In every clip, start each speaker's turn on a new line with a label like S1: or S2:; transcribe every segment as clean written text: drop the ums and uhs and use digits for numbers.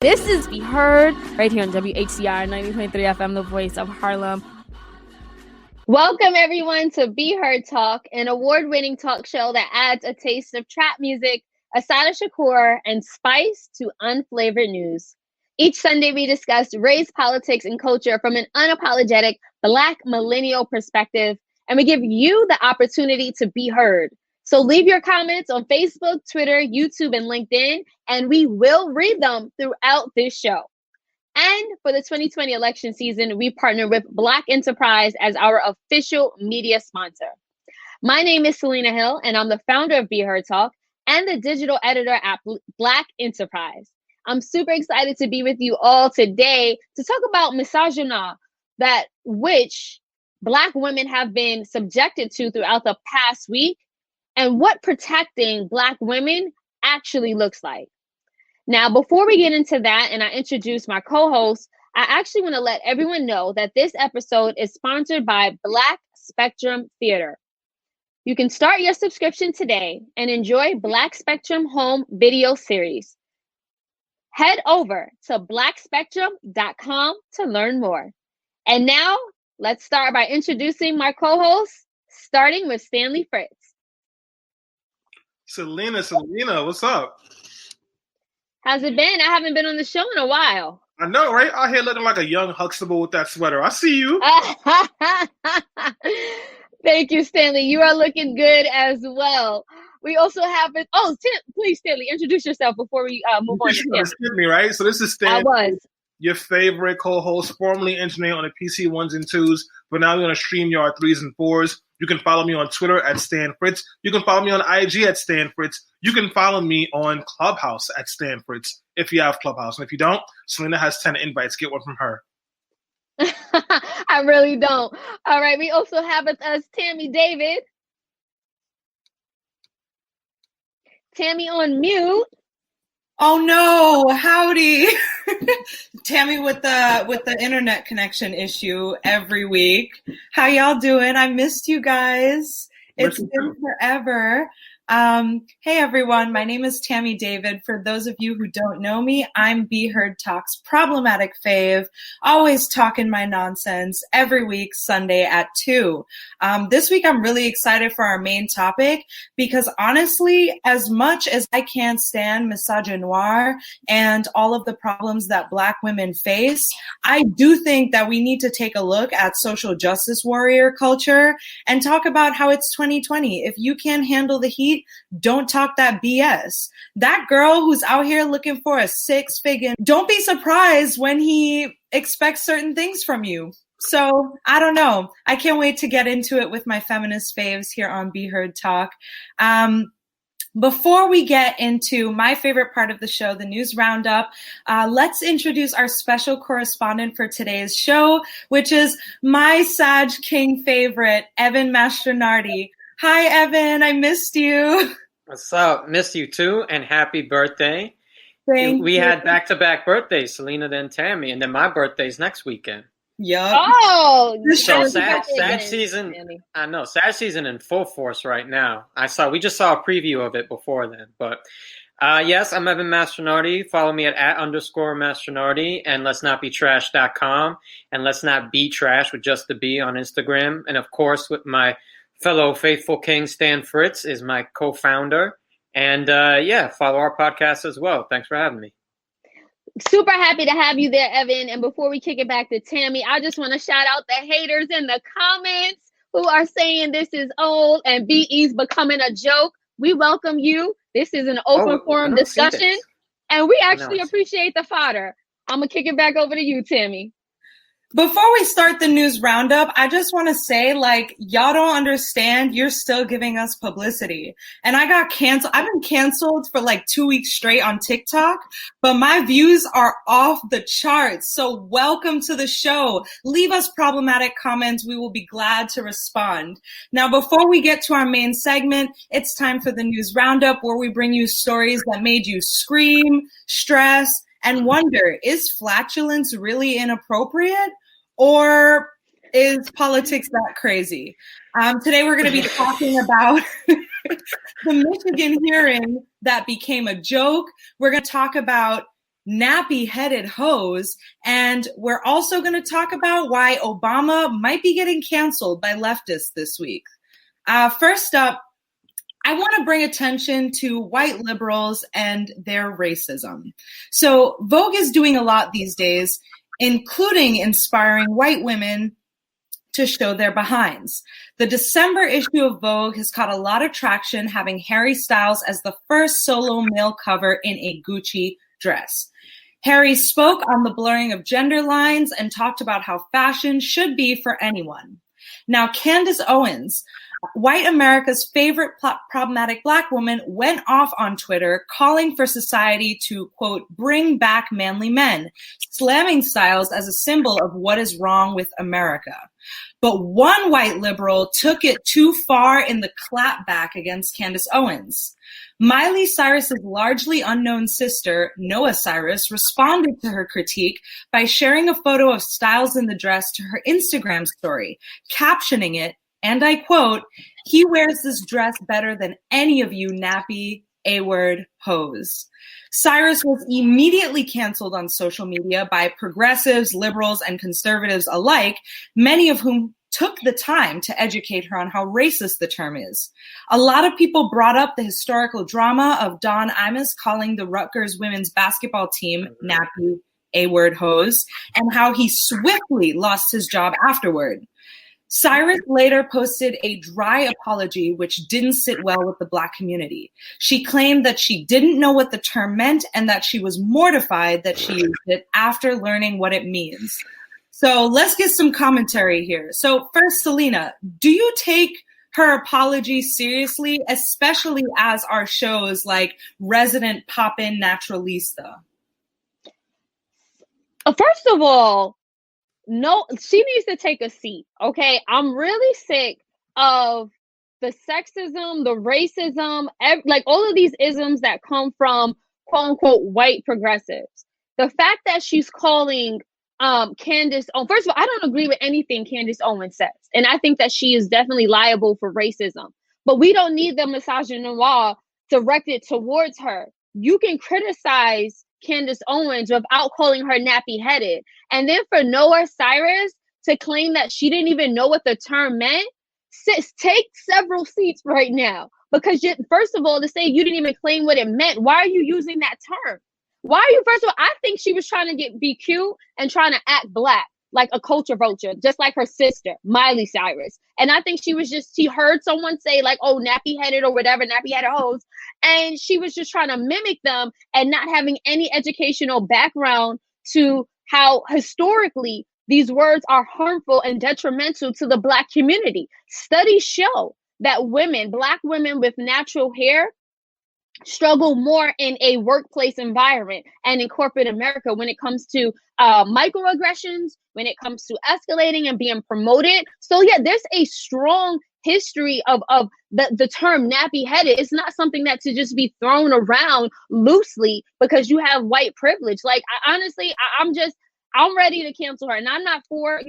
S1: This is Be Heard right here on WHCR 90.3 FM, the voice of Harlem.
S2: Welcome, everyone, to Be Heard Talk, an award-winning talk show that adds a taste of trap music, Asada Shakur, and spice to unflavored news. Each Sunday, we discuss race, politics, and culture from an unapologetic Black millennial perspective, and we give you the opportunity to be heard. So leave your comments on Facebook, Twitter, YouTube, and LinkedIn, and we will read them throughout this show. And for the 2020 election season, we partner with Black Enterprise as our official media sponsor. My name is Selena Hill, and I'm the founder of Be Heard Talk and the digital editor at Black Enterprise. I'm super excited to be with you all today to talk about misogyny, that which Black women have been subjected to throughout the past week, and what protecting Black women actually looks like. Now, before we get into that and I introduce my co-host, I actually want to let everyone know that this episode is sponsored by Black Spectrum Theater. You can start your subscription today and enjoy Black Spectrum Home Video Series. Head over to blackspectrum.com to learn more. And now, let's start by introducing my co-hosts, starting with Stanley Fritz.
S3: Selena, what's up?
S2: How's it been? I haven't been on the show in a while.
S3: I know, right? Out here looking like a young Huxtable with that sweater. I see you.
S2: Thank you, Stanley. You are looking good as well. We also have it. Oh, please, Stanley, introduce yourself before we move on.
S3: You skip me, right? So this is Stanley.
S2: I was.
S3: Your favorite co-host, formerly engineer on the PC 1s and 2s, but now we're on a StreamYard 3s and 4s. You can follow me on Twitter at Stan Fritz. You can follow me on IG at Stan Fritz. You can follow me on Clubhouse at Stan Fritz if you have Clubhouse. And if you don't, Selena has 10 invites. Get one from her.
S2: I really don't. All right. We also have with us Tammy David. Tammy on mute.
S4: Oh no, howdy. Tammy with the internet connection issue every week. How y'all doing? I missed you guys. It's been forever. Hey everyone, my name is Tammy David. For those of you who don't know me, I'm Be Heard Talk's problematic fave, always talking my nonsense every week, Sunday at 2. This week I'm really excited for our main topic because honestly, as much as I can't stand misogyny and all of the problems that Black women face, I do think that we need to take a look at social justice warrior culture and talk about how it's 2020. If you can't handle the heat, don't talk that BS. That girl who's out here looking for a 6-figure, don't be surprised when he expects certain things from you. So I don't know. I can't wait to get into it with my feminist faves here on Be Heard Talk. Before we get into my favorite part of the show, the news roundup, let's introduce our special correspondent for today's show, which is my Sag King favorite, Evan Mastronardi. Hi, Evan. I missed you.
S5: What's up? Missed you too, and happy birthday.
S4: We
S5: had back-to-back birthdays, Selena, then Tammy, and then my birthday's next weekend.
S4: Yup.
S2: Oh,
S5: so Sag season. I know Sag season in full force right now. We just saw a preview of it before then, but yes, I'm Evan Mastronardi. Follow me at @_Mastronardi and let's not be trash.com and let's not be trash with just the B on Instagram, and of course with my fellow faithful king Stan Fritz is my co-founder, and follow our podcast as well. Thanks for having me.
S2: Super happy to have you there, Evan. And before we kick it back to Tammy, I just want to shout out the haters in the comments who are saying this is old and BE's becoming a joke. We welcome you. This is an open forum discussion, and we actually appreciate the fodder. I'm going to kick it back over to you, Tammy.
S4: Before we start the news roundup, I just want to say, y'all don't understand. You're still giving us publicity. And I got canceled. I've been canceled for 2 weeks straight on TikTok, but my views are off the charts. So welcome to the show. Leave us problematic comments. We will be glad to respond. Now, before we get to our main segment, it's time for the news roundup, where we bring you stories that made you scream, stress, and wonder, is flatulence really inappropriate? Or is politics that crazy? Today we're going to be talking about the Michigan hearing that became a joke. We're going to talk about nappy-headed hoes. And we're also going to talk about why Obama might be getting canceled by leftists this week. First up, I want to bring attention to white liberals and their racism. So Vogue is doing a lot these days, including inspiring white women to show their behinds. The December issue of Vogue has caught a lot of traction, having Harry Styles as the first solo male cover in a Gucci dress. Harry spoke on the blurring of gender lines and talked about how fashion should be for anyone. Now, Candace Owens, white America's favorite problematic Black woman, went off on Twitter calling for society to, quote, bring back manly men, slamming Styles as a symbol of what is wrong with America. But one white liberal took it too far in the clapback against Candace Owens. Miley Cyrus's largely unknown sister, Noah Cyrus, responded to her critique by sharing a photo of Styles in the dress to her Instagram story, captioning it, and I quote, "He wears this dress better than any of you nappy A-word hoes." Cyrus was immediately canceled on social media by progressives, liberals, and conservatives alike, many of whom took the time to educate her on how racist the term is. A lot of people brought up the historical drama of Don Imus calling the Rutgers women's basketball team nappy A-word hoes, and how he swiftly lost his job afterward. Cyrus later posted a dry apology, which didn't sit well with the Black community. She claimed that she didn't know what the term meant and that she was mortified that she used it after learning what it means. So let's get some commentary here. So first, Selena, do you take her apology seriously, especially as our shows like Resident Poppin' Naturalista?
S2: First of all, no, she needs to take a seat, okay? I'm really sick of the sexism, the racism, like all of these isms that come from quote-unquote white progressives. The fact that she's calling Candace Owens, first of all, I don't agree with anything Candace Owens says, and I think that she is definitely liable for racism, but we don't need the misogynoir directed towards her. You can criticize Candace Owens without calling her nappy-headed. And then for Noah Cyrus to claim that she didn't even know what the term meant, take several seats right now. Because first of all, to say you didn't even claim what it meant, why are you using that term? Why are you, first of all, I think she was trying to be cute and trying to act Black, like a culture vulture, just like her sister, Miley Cyrus. And I think she heard someone say like, oh, nappy-headed or whatever, nappy-headed hoes. And she was just trying to mimic them and not having any educational background to how historically these words are harmful and detrimental to the Black community. Studies show that Black women with natural hair struggle more in a workplace environment and in corporate America when it comes to microaggressions, when it comes to escalating and being promoted. So yeah, there's a strong history of the term nappy-headed. It's not something that to just be thrown around loosely because you have white privilege. Like, I'm ready to cancel her, and I'm not for,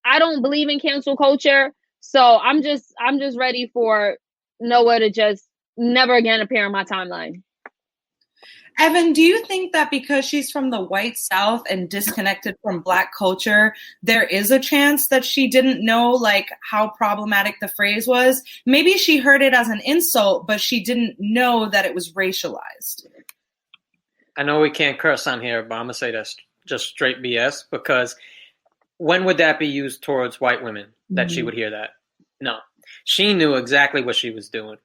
S2: I don't believe in cancel culture, so I'm just ready for Noah to just never again appear on my timeline.
S4: Evan, do you think that because she's from the white South and disconnected from Black culture, there is a chance that she didn't know like how problematic the phrase was? Maybe she heard it as an insult, but she didn't know that it was racialized.
S5: I know we can't curse on here, but I'm gonna say that's just straight BS, because when would that be used towards white women that she would hear that? No, she knew exactly what she was doing.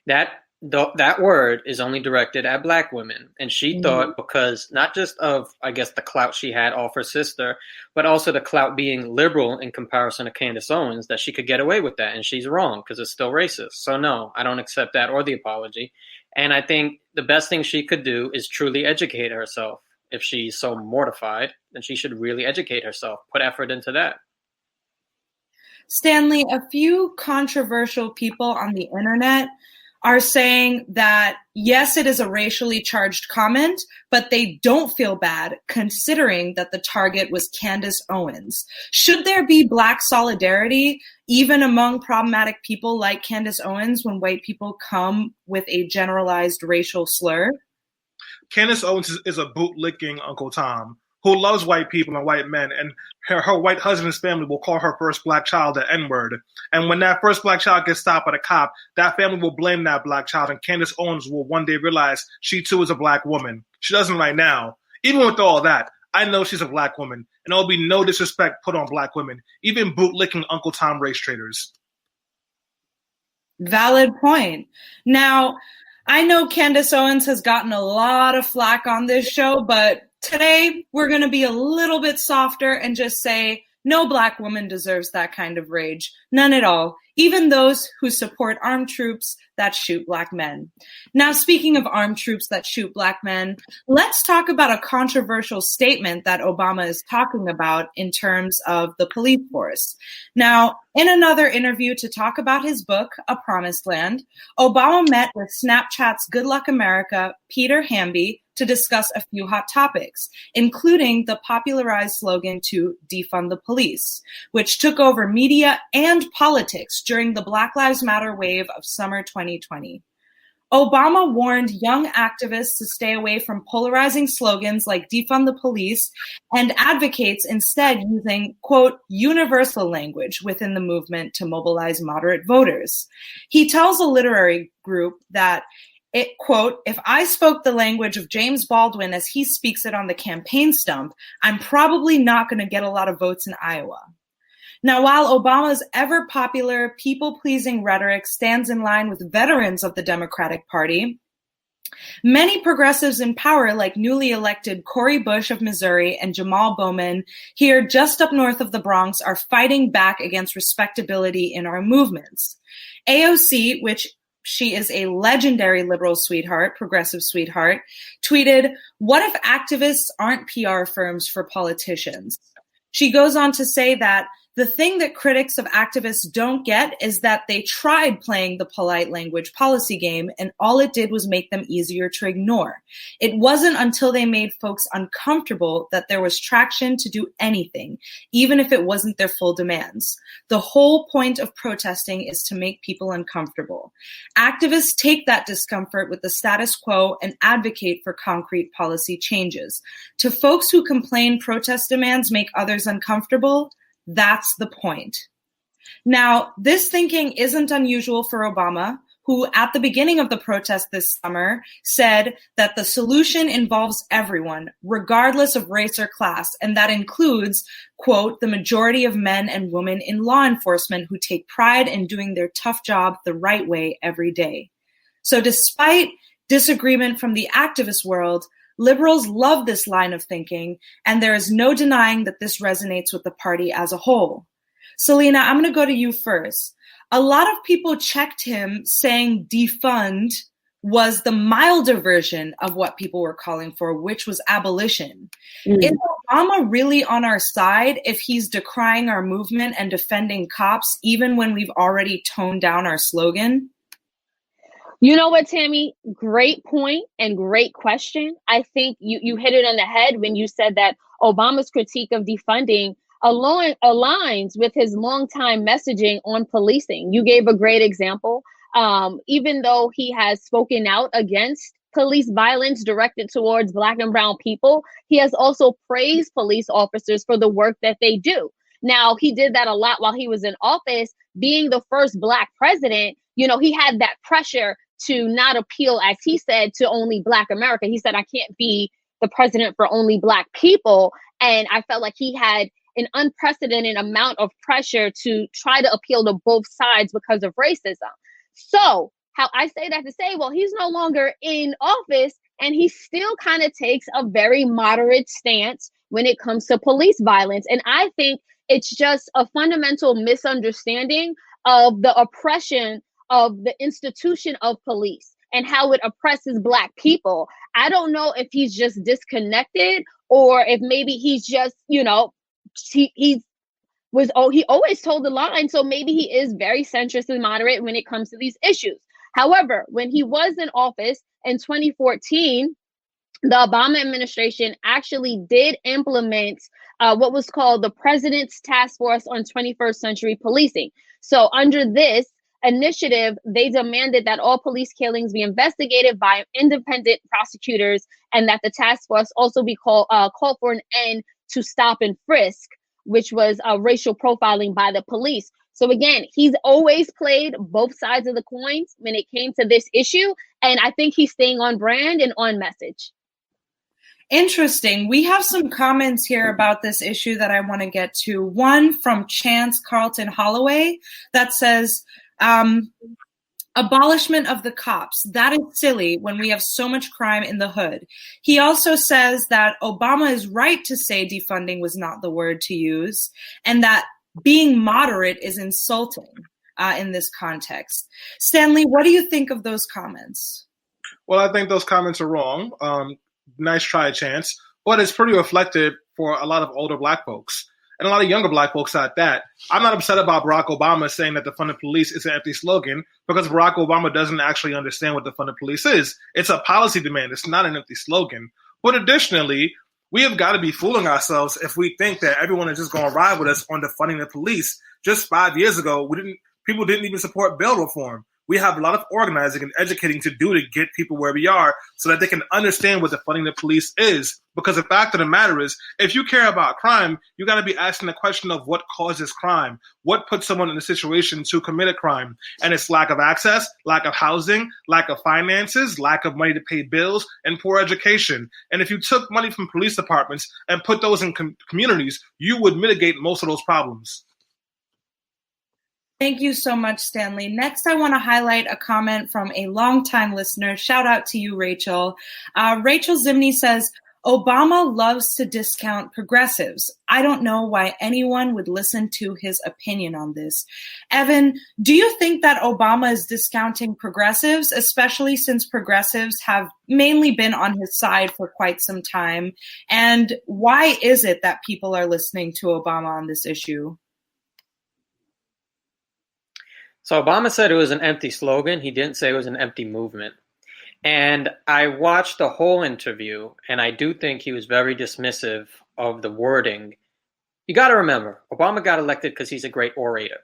S5: That word is only directed at Black women. And she thought, because not just of, I guess, the clout she had off her sister, but also the clout being liberal in comparison to Candace Owens, that she could get away with that. And she's wrong, because it's still racist. So no, I don't accept that or the apology. And I think the best thing she could do is truly educate herself. If she's so mortified, then she should really educate herself, put effort into that.
S4: Stanley, a few controversial people on the internet are saying that, yes, it is a racially charged comment, but they don't feel bad considering that the target was Candace Owens. Should there be Black solidarity even among problematic people like Candace Owens when white people come with a generalized racial slur?
S3: Candace Owens is a bootlicking Uncle Tom who loves white people and white men, and her white husband's family will call her first black child the N-word. And when that first black child gets stopped by the cop, that family will blame that black child, and Candace Owens will one day realize she too is a black woman. She doesn't right now. Even with all that, I know she's a black woman, and there will be no disrespect put on black women, even bootlicking Uncle Tom race traders.
S4: Valid point. Now, I know Candace Owens has gotten a lot of flack on this show, but today we're going to be a little bit softer and just say no black woman deserves that kind of rage. None at all. Even those who support armed troops that shoot black men. Now, speaking of armed troops that shoot black men, let's talk about a controversial statement that Obama is talking about in terms of the police force. Now, in another interview to talk about his book, A Promised Land, Obama met with Snapchat's Good Luck America, Peter Hamby, to discuss a few hot topics, including the popularized slogan to defund the police, which took over media and politics during the Black Lives Matter wave of summer 2020. Obama warned young activists to stay away from polarizing slogans like defund the police and advocates instead using, quote, universal language within the movement to mobilize moderate voters. He tells a literary group that quote, if I spoke the language of James Baldwin as he speaks it on the campaign stump, I'm probably not going to get a lot of votes in Iowa. Now, while Obama's ever-popular, people-pleasing rhetoric stands in line with veterans of the Democratic Party, many progressives in power, like newly elected Cori Bush of Missouri and Jamal Bowman here just up north of the Bronx, are fighting back against respectability in our movements. AOC, which she is a legendary liberal sweetheart, progressive sweetheart, tweeted, "What if activists aren't PR firms for politicians?" She goes on to say that the thing that critics of activists don't get is that they tried playing the polite language policy game, and all it did was make them easier to ignore. It wasn't until they made folks uncomfortable that there was traction to do anything, even if it wasn't their full demands. The whole point of protesting is to make people uncomfortable. Activists take that discomfort with the status quo and advocate for concrete policy changes. To folks who complain protest demands make others uncomfortable, that's the point. Now, this thinking isn't unusual for Obama, who at the beginning of the protest this summer said that the solution involves everyone, regardless of race or class, and that includes, quote, the majority of men and women in law enforcement who take pride in doing their tough job the right way every day. So despite disagreement from the activist world, liberals love this line of thinking, and there is no denying that this resonates with the party as a whole. Selena, I'm going to go to you first. A lot of people checked him saying defund was the milder version of what people were calling for, which was abolition. Is Obama really on our side if he's decrying our movement and defending cops, even when we've already toned down our slogan?
S2: You know what, Tammy? Great point and great question. I think you hit it on the head when you said that Obama's critique of defunding aligns with his longtime messaging on policing. You gave a great example. Even though he has spoken out against police violence directed towards Black and brown people, he has also praised police officers for the work that they do. Now, he did that a lot while he was in office. Being the first Black president, you know, he had that pressure to not appeal, as he said, to only Black America. He said, I can't be the president for only Black people. And I felt like he had an unprecedented amount of pressure to try to appeal to both sides because of racism. So how I say that to say, well, he's no longer in office and he still kind of takes a very moderate stance when it comes to police violence. And I think it's just a fundamental misunderstanding of the oppression of the institution of police and how it oppresses Black people. I don't know if he's just disconnected or if maybe he's just, you know, he always told the line. So maybe he is very centrist and moderate when it comes to these issues. However, when he was in office in 2014, the Obama administration actually did implement what was called the President's Task Force on 21st Century Policing. So under this, initiative, they demanded that all police killings be investigated by independent prosecutors and that the task force also be called for an end to stop and frisk, which was racial profiling by the police. So again, he's always played both sides of the coins when it came to this issue. And I think he's staying on brand and on message.
S4: Interesting. We have some comments here about this issue that I want to get to. One from Chance Carlton Holloway that says, abolishment of the cops. That is silly when we have so much crime in the hood. He also says that Obama is right to say defunding was not the word to use, and that being moderate is insulting in this context. Stanley, what do you think of those comments?
S3: Well, I think those comments are wrong. Nice try, Chance. But it's pretty reflective for a lot of older black folks and a lot of younger black folks at that. I'm not upset about Barack Obama saying that defund the police is an empty slogan because Barack Obama doesn't actually understand what defund the police is. It's a policy demand. It's not an empty slogan. But additionally, we have got to be fooling ourselves if we think that everyone is just going to ride with us on defunding the police. Just 5 years ago, people didn't even support bail reform. We have a lot of organizing and educating to do to get people where we are so that they can understand what defunding the police is. Because the fact of the matter is, if you care about crime, you got to be asking the question of what causes crime, what puts someone in a situation to commit a crime. And it's lack of access, lack of housing, lack of finances, lack of money to pay bills, and poor education. And if you took money from police departments and put those in communities, you would mitigate most of those problems.
S4: Thank you so much, Stanley. Next, I want to highlight a comment from a longtime listener. Shout out to you, Rachel. Rachel Zimney says, Obama loves to discount progressives. I don't know why anyone would listen to his opinion on this. Evan, do you think that Obama is discounting progressives, especially since progressives have mainly been on his side for quite some time? And why is it that people are listening to Obama on this issue?
S5: So Obama said it was an empty slogan. He didn't say it was an empty movement. And I watched the whole interview, and I do think he was very dismissive of the wording. You got to remember, Obama got elected because he's a great orator.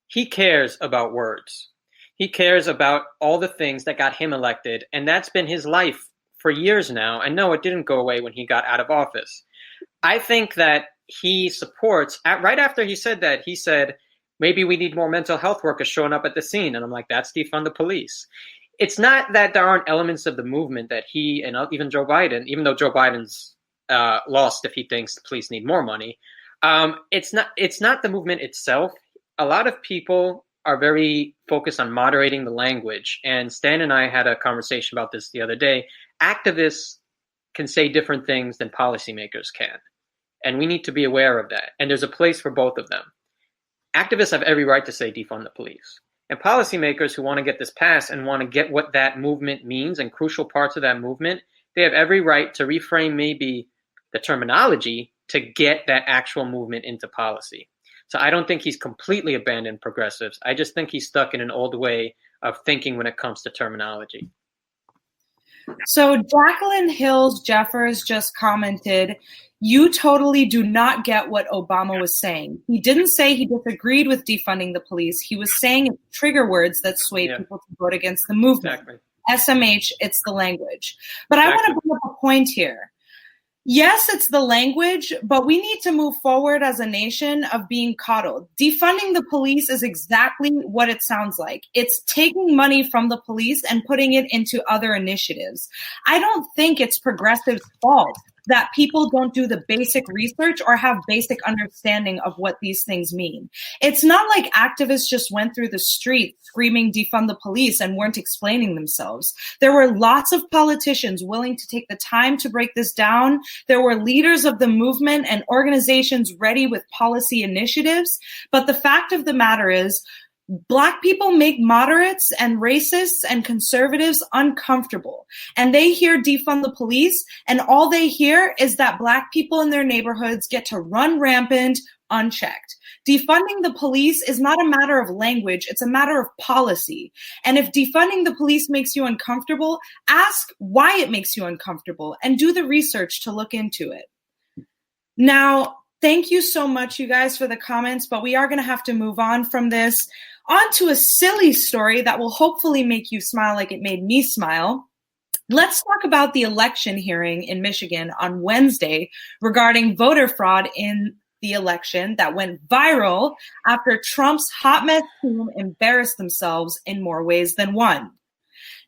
S5: He cares about words. He cares about all the things that got him elected, and that's been his life for years now. And no, it didn't go away when he got out of office. I think that he supports, right after he said that, he said, maybe we need more mental health workers showing up at the scene. And I'm like, that's defund the police. It's not that there aren't elements of the movement that he and even Joe Biden, even though Joe Biden's lost if he thinks the police need more money, it's not the movement itself. A lot of people are very focused on moderating the language. And Stan and I had a conversation about this the other day. Activists can say different things than policymakers can. And we need to be aware of that. And there's a place for both of them. Activists have every right to say defund the police. And policymakers who want to get this passed and want to get what that movement means and crucial parts of that movement, they have every right to reframe maybe the terminology to get that actual movement into policy. So I don't think he's completely abandoned progressives. I just think he's stuck in an old way of thinking when it comes to terminology.
S4: So Jacqueline Hills Jeffers just commented, you totally do not get what Obama was saying. He didn't say he disagreed with defunding the police. He was saying it's trigger words that sway people to vote against the movement. Exactly. SMH, it's the language. But exactly. I want to bring up a point here. Yes, it's the language, but we need to move forward as a nation of being coddled. Defunding the police is exactly what it sounds like. It's taking money from the police and putting it into other initiatives. I don't think it's progressive's fault that people don't do the basic research or have basic understanding of what these things mean. It's not like activists just went through the street screaming defund the police and weren't explaining themselves. There were lots of politicians willing to take the time to break this down. There were leaders of the movement and organizations ready with policy initiatives. But the fact of the matter is, Black people make moderates and racists and conservatives uncomfortable. And they hear defund the police, and all they hear is that Black people in their neighborhoods get to run rampant unchecked. Defunding the police is not a matter of language, it's a matter of policy. And if defunding the police makes you uncomfortable, ask why it makes you uncomfortable and do the research to look into it. Now, thank you so much, you guys, for the comments, but we are going to have to move on from this. On to a silly story that will hopefully make you smile like it made me smile. Let's talk about the election hearing in Michigan on Wednesday regarding voter fraud in the election that went viral after Trump's hot mess team embarrassed themselves in more ways than one.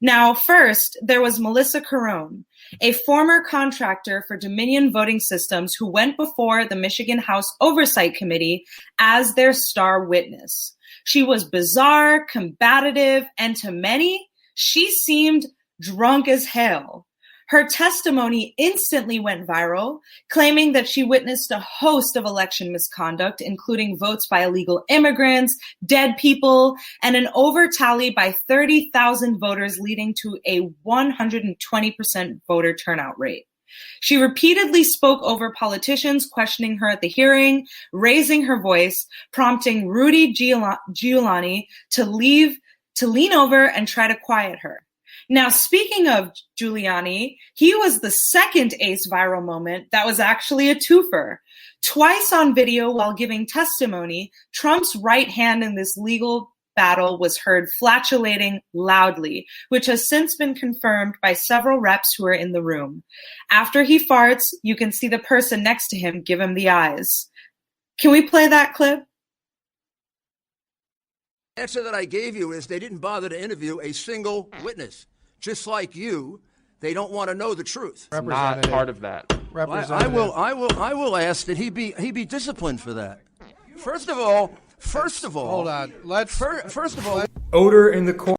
S4: Now, first, there was Melissa Carone, a former contractor for Dominion Voting Systems who went before the Michigan House Oversight Committee as their star witness. She was bizarre, combative, and to many, she seemed drunk as hell. Her testimony instantly went viral, claiming that she witnessed a host of election misconduct, including votes by illegal immigrants, dead people, and an overtally by 30,000 voters, leading to a 120% voter turnout rate. She repeatedly spoke over politicians questioning her at the hearing, raising her voice, prompting Rudy Giuliani to lean over and try to quiet her. Now, speaking of Giuliani, he was the second Ace viral moment that was actually a twofer. Twice on video while giving testimony, Trump's right hand in this legal battle was heard flatulating loudly, which has since been confirmed by several reps who are in the room. After he farts, you can see the person next to him give him the eyes. Can we play that clip?
S6: The answer that I gave you is they didn't bother to interview a single witness. Just like you, they don't want to know the truth.
S7: Not part of that.
S6: I will ask that he be disciplined for that. First of all,
S8: hold on.
S6: First of all,
S7: Odor in the corner.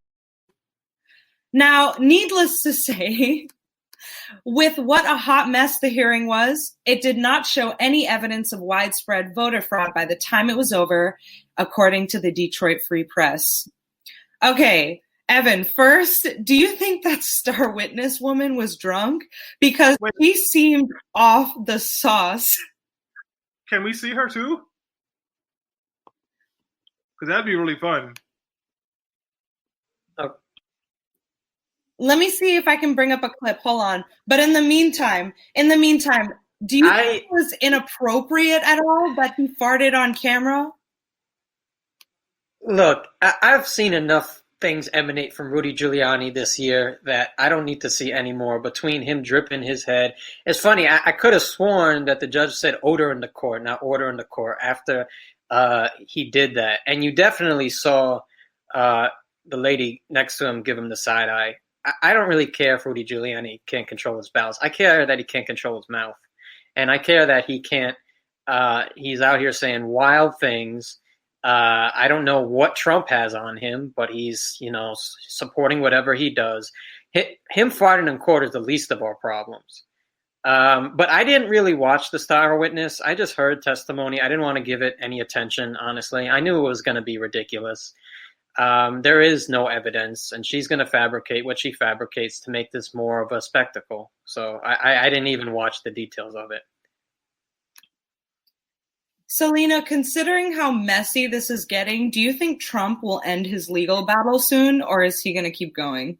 S4: Now, needless to say, with what a hot mess the hearing was, it did not show any evidence of widespread voter fraud by the time it was over, according to the Detroit Free Press. Okay, Evan, first, do you think that star witness woman was drunk? Because she seemed off the sauce.
S3: Can we see her too? Because that'd be really fun.
S4: Let me see if I can bring up a clip. Hold on. But in the meantime, do you think it was inappropriate at all that he farted on camera?
S5: Look, I've seen enough things emanate from Rudy Giuliani this year that I don't need to see any more. Between him dripping his head, it's funny. I could have sworn that the judge said odor in the court, not order in the court, after he did that. And you definitely saw the lady next to him give him the side eye. I don't really care if Rudy Giuliani can't control his bowels. I care that he can't control his mouth, and I care that he can't. He's out here saying wild things. I don't know what Trump has on him, but he's, supporting whatever he does. Him farting in court is the least of our problems. But I didn't really watch the Star Witness. I just heard testimony. I didn't want to give it any attention, honestly. I knew it was going to be ridiculous. There is no evidence, and she's going to fabricate what she fabricates to make this more of a spectacle. So I didn't even watch the details of it.
S4: Selena, considering how messy this is getting, do you think Trump will end his legal battle soon, or is he going to keep going?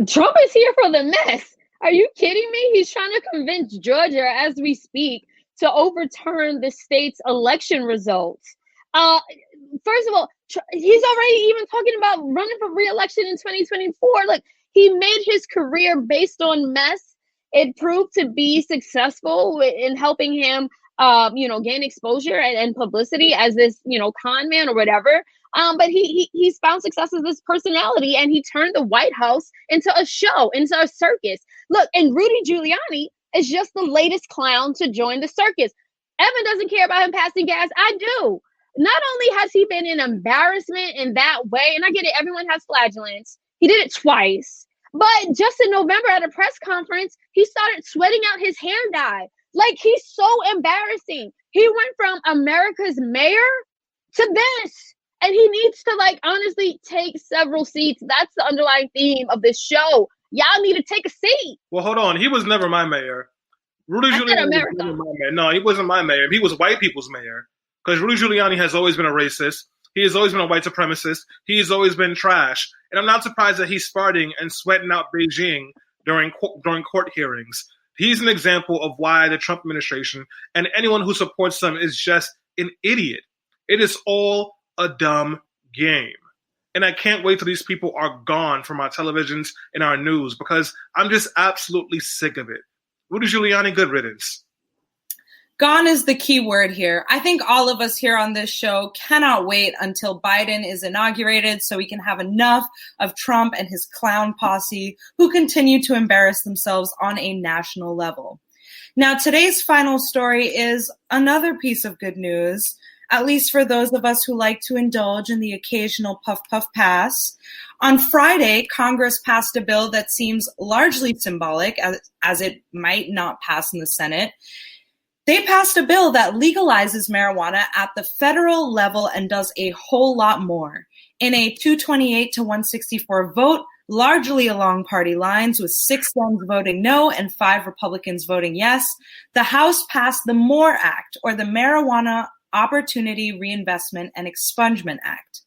S2: Trump is here for the mess. Are you kidding me? He's trying to convince Georgia, as we speak, to overturn the state's election results. First of all, he's already even talking about running for re-election in 2024. Look, he made his career based on mess. It proved to be successful in helping him, gain exposure and publicity as this, con man or whatever. But he's found success as this personality, and he turned the White House into a show, into a circus. Look, and Rudy Giuliani is just the latest clown to join the circus. Evan doesn't care about him passing gas. I do. Not only has he been an embarrassment in that way, and I get it, everyone has flagellants. He did it twice. But just in November at a press conference, he started sweating out his hair dye. Like, he's so embarrassing. He went from America's mayor to this. And he needs to, honestly take several seats. That's the underlying theme of this show. Y'all need to take a seat.
S3: Well, hold on. He was never my mayor. Rudy Giuliani was never my mayor. No, he wasn't my mayor. He was white people's mayor. Because Rudy Giuliani has always been a racist. He has always been a white supremacist. He has always been trash. And I'm not surprised that he's farting and sweating out Beijing during court hearings. He's an example of why the Trump administration and anyone who supports them is just an idiot. It is all a dumb game. And I can't wait till these people are gone from our televisions and our news because I'm just absolutely sick of it. Rudy Giuliani, good riddance.
S4: Gone is the key word here. I think all of us here on this show cannot wait until Biden is inaugurated so we can have enough of Trump and his clown posse who continue to embarrass themselves on a national level. Now, today's final story is another piece of good news, at least for those of us who like to indulge in the occasional puff puff pass. On Friday, Congress passed a bill that seems largely symbolic, as it might not pass in the Senate. They passed a bill that legalizes marijuana at the federal level and does a whole lot more. In a 228 to 164 vote, largely along party lines, with 6 Dems voting no and 5 Republicans voting yes, the House passed the MORE Act, or the Marijuana Opportunity Reinvestment and Expungement Act.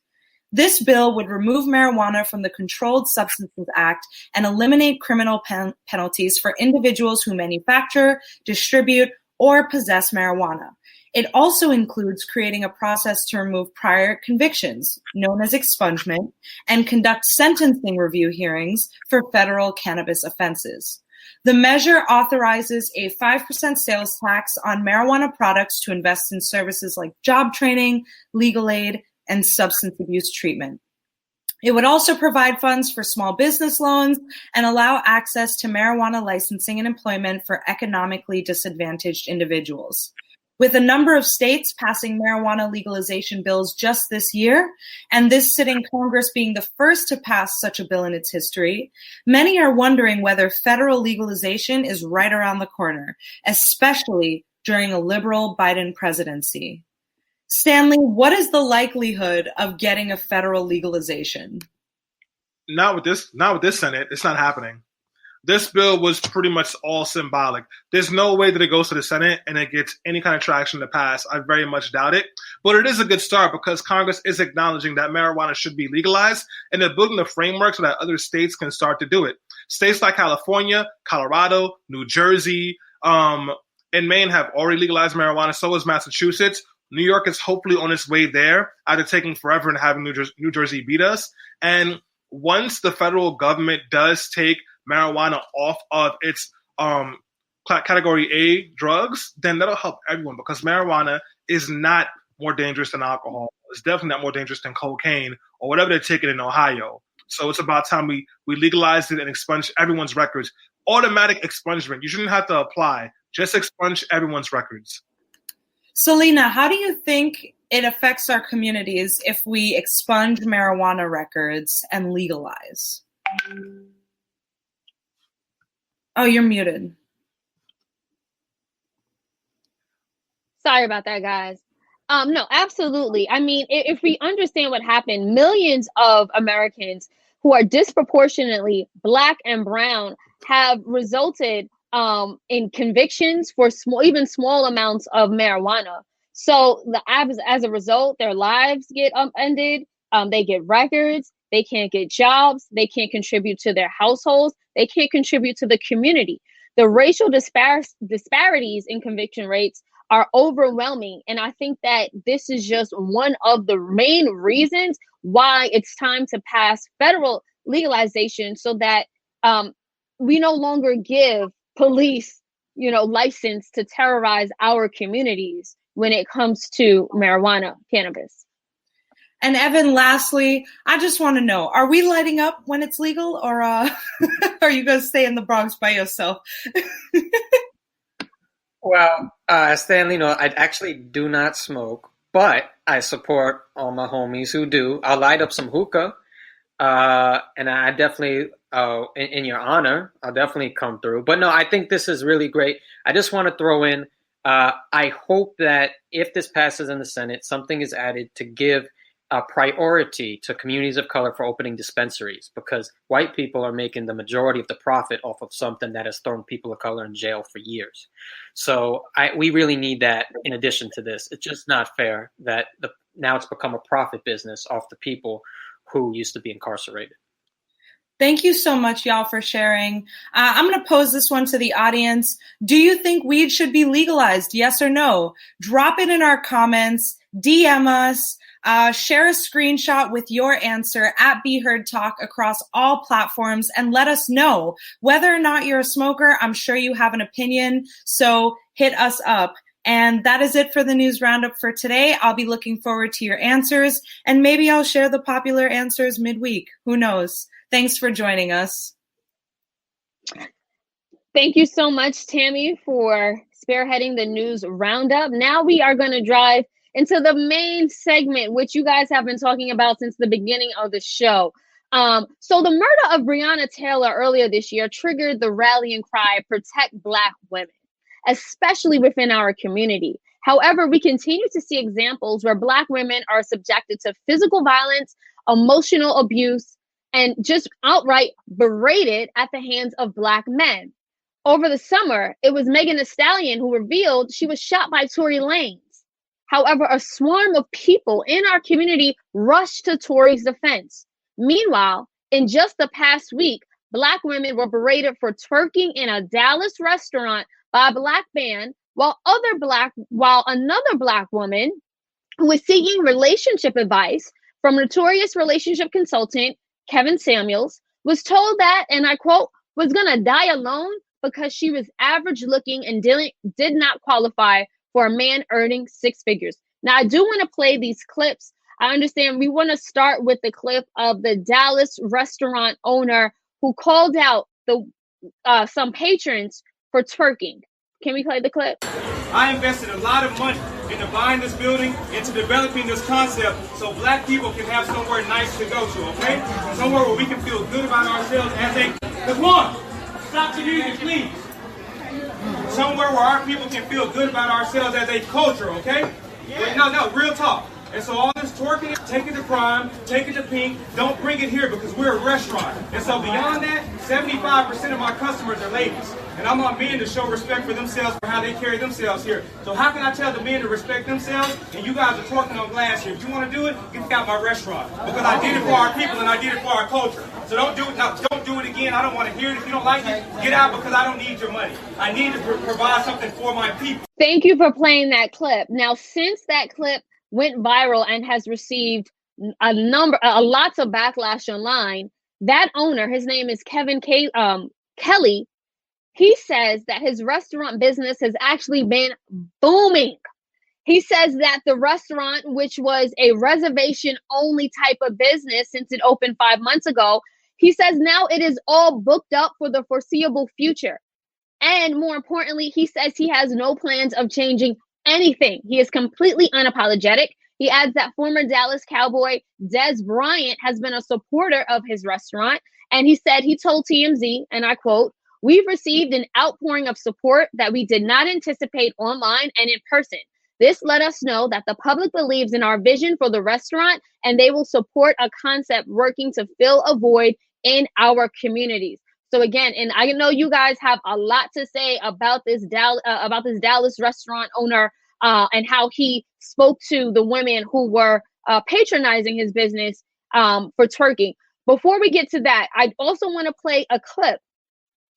S4: This bill would remove marijuana from the Controlled Substances Act and eliminate criminal penalties for individuals who manufacture, distribute, or possess marijuana. It also includes creating a process to remove prior convictions, known as expungement, and conduct sentencing review hearings for federal cannabis offenses. The measure authorizes a 5% sales tax on marijuana products to invest in services like job training, legal aid, and substance abuse treatment. It would also provide funds for small business loans and allow access to marijuana licensing and employment for economically disadvantaged individuals. With a number of states passing marijuana legalization bills just this year, and this sitting Congress being the first to pass such a bill in its history, many are wondering whether federal legalization is right around the corner, especially during a liberal Biden presidency. Stanley, what is the likelihood of getting a federal legalization?
S3: Not with this Senate. It's not happening. This bill was pretty much all symbolic. There's no way that it goes to the Senate and it gets any kind of traction to pass. I very much doubt it. But it is a good start because Congress is acknowledging that marijuana should be legalized and they're building the framework so that other states can start to do it. States like California, Colorado, New Jersey, and Maine have already legalized marijuana. So is Massachusetts. New York is hopefully on its way there after taking forever and having New Jersey beat us. And once the federal government does take marijuana off of its category A drugs, then that'll help everyone because marijuana is not more dangerous than alcohol. It's definitely not more dangerous than cocaine or whatever they're taking in Ohio. So it's about time we legalized it and expunge everyone's records. Automatic expungement. You shouldn't have to apply. Just expunge everyone's records.
S4: Selena, how do you think it affects our communities if we expunge marijuana records and legalize? Oh, you're muted.
S2: Sorry about that, guys. No, absolutely. I mean, if we understand what happened, millions of Americans who are disproportionately Black and brown have resulted in convictions for even small amounts of marijuana. So as a result, their lives get ended. They get records. They can't get jobs. They can't contribute to their households. They can't contribute to the community. The racial disparities in conviction rates are overwhelming. And I think that this is just one of the main reasons why it's time to pass federal legalization so that we no longer give police, license to terrorize our communities when it comes to marijuana, cannabis.
S4: And Evan, lastly, I just want to know, are we lighting up when it's legal or are you going to stay in the Bronx by yourself?
S5: Well, Stanley, I actually do not smoke, but I support all my homies who do. I'll light up some hookah, and I definitely, in your honor, I'll definitely come through. But no, I think this is really great. I just want to throw in, I hope that if this passes in the Senate, something is added to give a priority to communities of color for opening dispensaries, because white people are making the majority of the profit off of something that has thrown people of color in jail for years. So we really need that in addition to this. It's just not fair that now it's become a profit business off the people who used to be incarcerated.
S4: Thank you so much, y'all, for sharing. I'm going to pose this one to the audience. Do you think weed should be legalized? Yes or no? Drop it in our comments, DM us. Share a screenshot with your answer at Be Heard Talk across all platforms and let us know. Whether or not you're a smoker, I'm sure you have an opinion, so hit us up. And that is it for the news roundup for today. I'll be looking forward to your answers, and maybe I'll share the popular answers midweek. Who knows? Thanks for joining us.
S2: Thank you so much, Tammy, for spearheading the news roundup. Now we are going to drive into the main segment, which you guys have been talking about since the beginning of the show. So the murder of Breonna Taylor earlier this year triggered the rallying cry, "Protect Black women," especially within our community. However, we continue to see examples where Black women are subjected to physical violence, emotional abuse, and just outright berated at the hands of Black men. Over the summer, it was Megan Thee Stallion who revealed she was shot by Tory Lanez. However, a swarm of people in our community rushed to Tory's defense. Meanwhile, in just the past week, Black women were berated for twerking in a Dallas restaurant by a Black man, while another Black woman who was seeking relationship advice from notorious relationship consultant Kevin Samuels was told that, and I quote, was going to die alone because she was average looking and did not qualify for a man earning six figures. Now, I do want to play these clips. I understand we want to start with the clip of the Dallas restaurant owner who called out some patrons for twerking. Can we play the clip?
S8: I invested a lot of money into buying this building, into developing this concept so Black people can have somewhere nice to go to, okay? Somewhere where we can feel good about ourselves as a... Laquan, stop the music, please. Somewhere where our people can feel good about ourselves as a culture, okay? Yeah. No, real talk. And so all this twerking, take it to Prime, take it to Pink, don't bring it here because we're a restaurant. And so beyond that, 75% of my customers are ladies. And I want men to show respect for themselves for how they carry themselves here. So how can I tell the men to respect themselves and you guys are twerking on glass here? If you want to do it, get out my restaurant. Because I did it for our people and I did it for our culture. So don't do it now. Don't do it again. I don't want to hear it. If you don't like it, get out because I don't need your money. I need to provide something for my people.
S2: Thank you for playing that clip. Now, since that clip went viral and has received lots of backlash online, that owner, his name is Kevin Kelly, he says that his restaurant business has actually been booming. He says that the restaurant, which was a reservation only type of business since it opened 5 months ago, he says now it is all booked up for the foreseeable future. And more importantly, he says he has no plans of changing anything. He is completely unapologetic. He adds that former Dallas Cowboy Dez Bryant has been a supporter of his restaurant. And he said he told TMZ, and I quote, "We've received an outpouring of support that we did not anticipate online and in person. This let us know that the public believes in our vision for the restaurant and they will support a concept working to fill a void in our communities." So again, and I know you guys have a lot to say about this Dallas restaurant owner and how he spoke to the women who were patronizing his business for twerking. Before we get to that, I also want to play a clip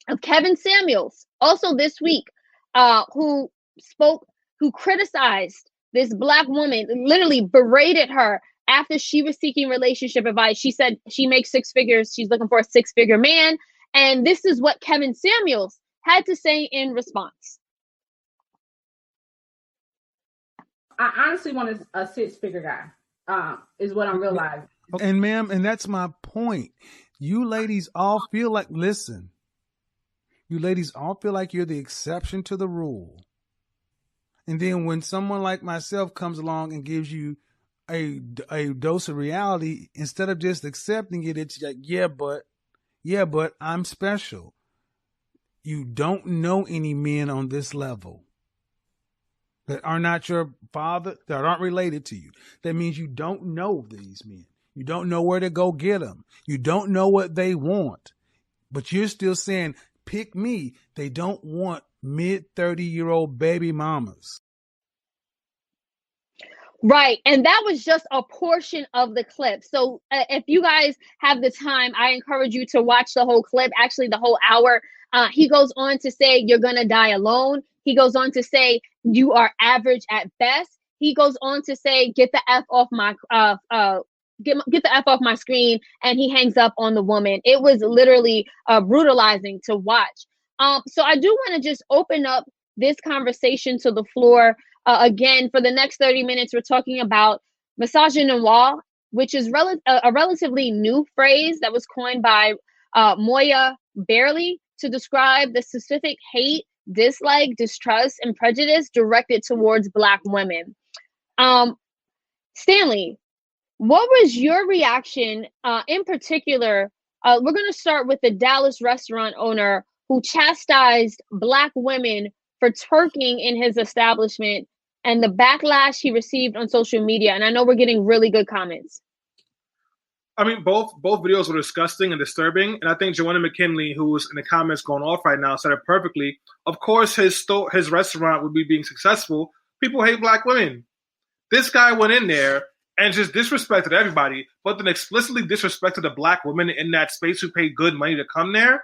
S2: of Kevin Samuels, also this week, who criticized this Black woman, literally berated her after she was seeking relationship advice. She said she makes six figures. She's looking for a six-figure man. And this is what Kevin Samuels had to say in response.
S9: I honestly want a six-figure guy, is what I'm realizing.
S10: And ma'am, and that's my point. You ladies all feel like, listen, you ladies all feel like you're the exception to the rule. And then when someone like myself comes along and gives you a dose of reality, instead of just accepting it, it's like, yeah, but I'm special. You don't know any men on this level that are not your father, that aren't related to you. That means you don't know these men. You don't know where to go get them. You don't know what they want. But you're still saying, pick me. They don't want mid-30-year-old baby mamas.
S2: Right. And that was just a portion of the clip. So if you guys have the time, I encourage you to watch the whole clip, actually the whole hour. He goes on to say, you're going to die alone. He goes on to say, you are average at best. he goes on to say, "Get the F off my get the F off my screen," and he hangs up on the woman. It was literally brutalizing to watch. So I do want to just open up this conversation to the floor. Again, for the next 30 minutes, we're talking about misogynoir, which is a relatively new phrase that was coined by Moya Barely to describe the specific hate, dislike, distrust, and prejudice directed towards Black women. Stanley, what was your reaction in particular? We're going to start with the Dallas restaurant owner who chastised Black women for twerking in his establishment and the backlash he received on social media. And I know we're getting really good comments.
S3: I mean, both videos were disgusting and disturbing, and I think Joanna McKinley, who's in the comments going off right now, said it perfectly. Of course, his restaurant would be being successful. People hate Black women. This guy went in there and just disrespected everybody, but then explicitly disrespected the Black women in that space who paid good money to come there.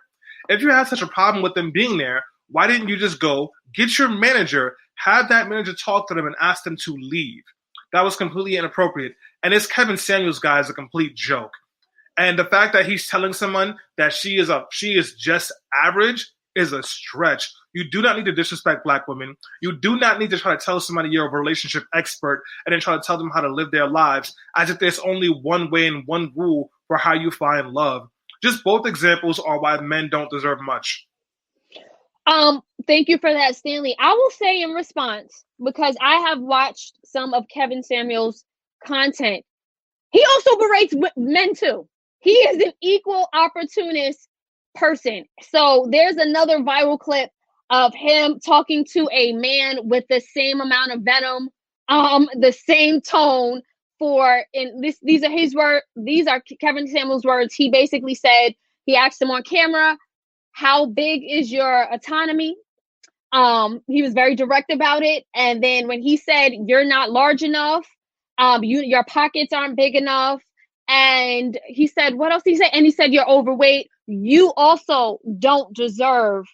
S3: If you had such a problem with them being there, why didn't you just go, get your manager, have that manager talk to them and ask them to leave? That was completely inappropriate. And this Kevin Samuels guy is a complete joke. And the fact that he's telling someone that she is just average is a stretch. You do not need to disrespect Black women. You do not need to try to tell somebody you're a relationship expert and then try to tell them how to live their lives as if there's only one way and one rule for how you find love. Just both examples are why men don't deserve much.
S2: Thank you for that, Stanley. I will say in response, because I have watched some of Kevin Samuels' content, he also berates men too. He is an equal opportunist person. So there's another viral clip of him talking to a man with the same amount of venom, the same tone. These are his words. These are Kevin Samuels' words. He basically said, he asked him on camera, "How big is your autonomy?" He was very direct about it. And then when he said, "You're not large enough, your pockets aren't big enough," and he said, what else did he say? And he said, "You're overweight. You also don't deserve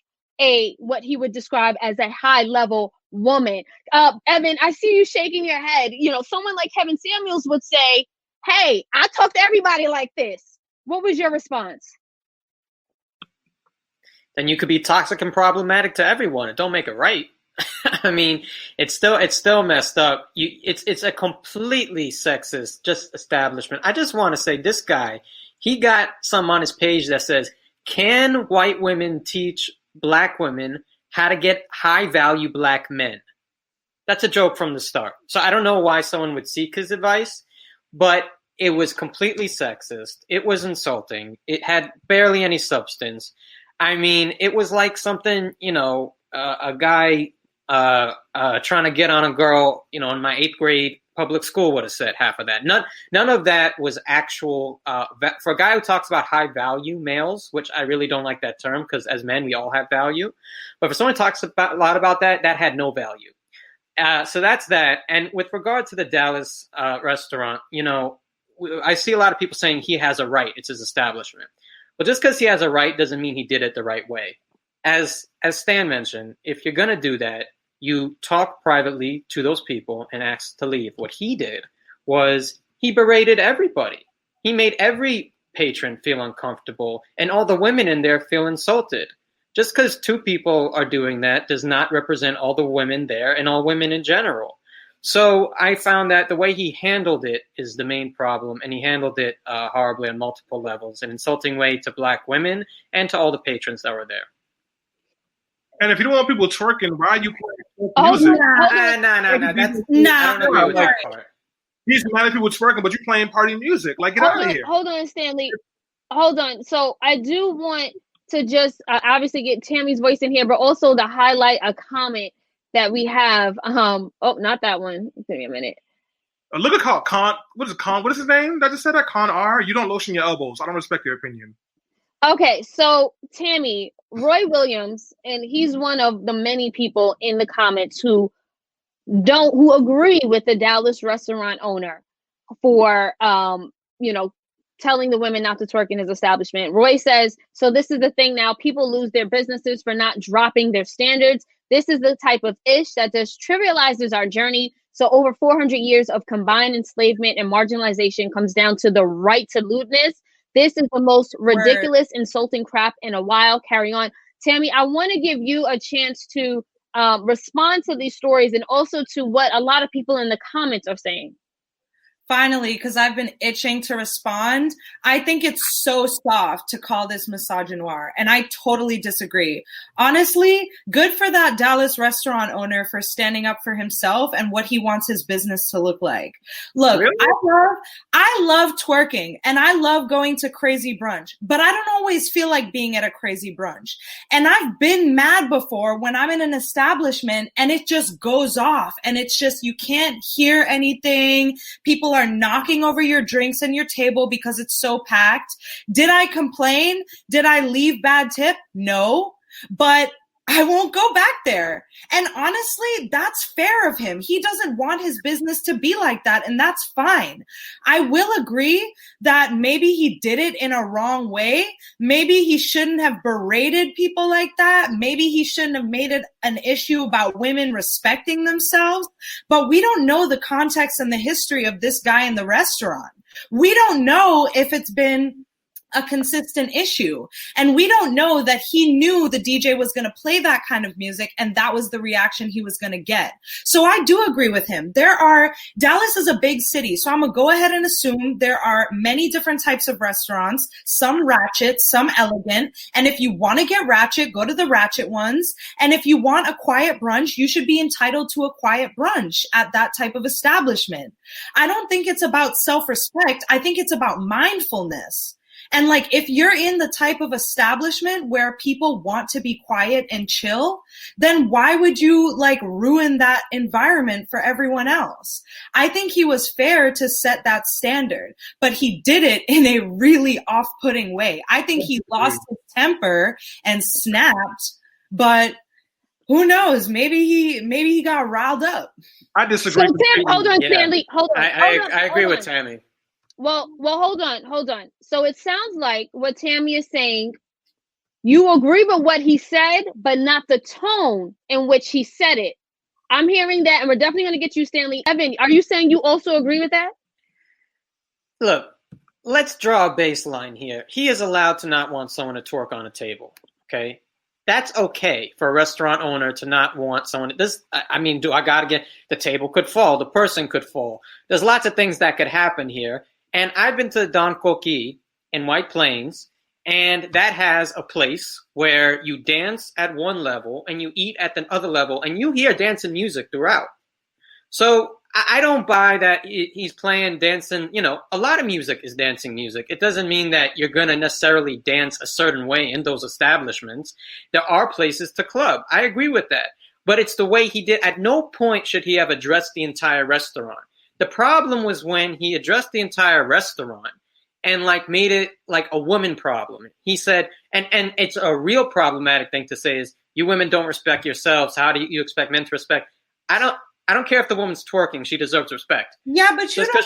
S2: what he would describe as a high level woman." Evan, I see you shaking your head. You know, someone like Kevin Samuels would say, "Hey, I talk to everybody like this." What was your response?
S5: Then you could be toxic and problematic to everyone. It don't make it right. I mean, it's still messed up. It's a completely sexist just establishment. I just want to say, this guy, he got some on his page that says, "Can white women teach Black women how to get high value Black men?" That's a joke from the start. So I don't know why someone would seek his advice, but it was completely sexist. It was insulting. It had barely any substance. I mean, it was like something, a guy trying to get on a girl, in my 8th grade public school would have said half of that. None of that was actual. For a guy who talks about high value males, which I really don't like that term because as men, we all have value. But for someone who talks a lot about that had no value. So that's that. And with regard to the Dallas restaurant, I see a lot of people saying he has a right. It's his establishment. But just because he has a right doesn't mean he did it the right way. As Stan mentioned, if you're going to do that, you talk privately to those people and ask to leave. What he did was he berated everybody. He made every patron feel uncomfortable and all the women in there feel insulted. Just because 2 people are doing that does not represent all the women there and all women in general. So I found that the way he handled it is the main problem, and he handled it horribly on multiple levels, an insulting way to Black women and to all the patrons that were there.
S3: And if you don't want people twerking, why are you playing music?
S5: No. I don't agree with that part.
S3: He's mad at people twerking, but you're playing party music. Like, get out of here.
S2: Hold on, Stanley. Hold on. So I do want to just obviously get Tammy's voice in here, but also to highlight a comment that we have. Not that one. Give me a minute.
S3: Look at Con. What is it, Con? What is his name? I just said that Con R. You don't lotion your elbows. I don't respect your opinion.
S2: Okay, so Tammy, Roy Williams, and he's one of the many people in the comments who agree with the Dallas restaurant owner for telling the women not to twerk in his establishment. Roy says, "So this is the thing now. People lose their businesses for not dropping their standards. This is the type of ish that just trivializes our journey. So over 400 years of combined enslavement and marginalization comes down to the right to lewdness. This is the most ridiculous, insulting crap in a while. Carry on. Tammy, I want to give you a chance to respond to these stories and also to what a lot of people in the comments are saying.
S4: Finally, because I've been itching to respond, I think it's so soft to call this misogynoir, and I totally disagree. Honestly, good for that Dallas restaurant owner for standing up for himself and what he wants his business to look like. Look, really? I love twerking, and I love going to crazy brunch, but I don't always feel like being at a crazy brunch. And I've been mad before when I'm in an establishment and it just goes off, and it's just, you can't hear anything. People are knocking over your drinks and your table because it's so packed. Did I complain? Did I leave bad tip? No, but I won't go back there. And honestly, that's fair of him. He doesn't want his business to be like that, and that's fine. I will agree that maybe he did it in a wrong way. Maybe he shouldn't have berated people like that. Maybe he shouldn't have made it an issue about women respecting themselves. But we don't know the context and the history of this guy in the restaurant. We don't know if it's been a consistent issue. And we don't know that he knew the DJ was going to play that kind of music and that was the reaction he was going to get. So I do agree with him. Dallas is a big city, so I'm going to go ahead and assume there are many different types of restaurants, some ratchet, some elegant. And if you want to get ratchet, go to the ratchet ones. And if you want a quiet brunch, you should be entitled to a quiet brunch at that type of establishment. I don't think it's about self-respect. I think it's about mindfulness. And like, if you're in the type of establishment where people want to be quiet and chill, then why would you like ruin that environment for everyone else? I think he was fair to set that standard, but he did it in a really off-putting way. I think he lost his temper and snapped, but who knows? Maybe he got riled up.
S3: I disagree.
S2: So Tim, hold on, Stanley. Hold on.
S5: I agree with Tammy.
S2: Well, hold on. So it sounds like what Tammy is saying, you agree with what he said, but not the tone in which he said it. I'm hearing that, and we're definitely going to get you, Stanley. Evan, are you saying you also agree with that?
S5: Look, let's draw a baseline here. He is allowed to not want someone to twerk on a table, okay? That's okay for a restaurant owner to not want someone. Do I got to get, the table could fall, the person could fall. There's lots of things that could happen here. And I've been to Don Coquille in White Plains, and that has a place where you dance at one level and you eat at the other level, and you hear dancing music throughout. So I don't buy that he's playing dancing. You know, a lot of music is dancing music. It doesn't mean that you're going to necessarily dance a certain way in those establishments. There are places to club. I agree with that. But it's the way he did. At no point should he have addressed the entire restaurant. The problem was when he addressed the entire restaurant and like made it like a woman problem. He said, and it's a real problematic thing to say is, you women don't respect yourselves. How do you expect men to respect? I don't care if the woman's twerking. She deserves respect.
S4: Yeah, but just because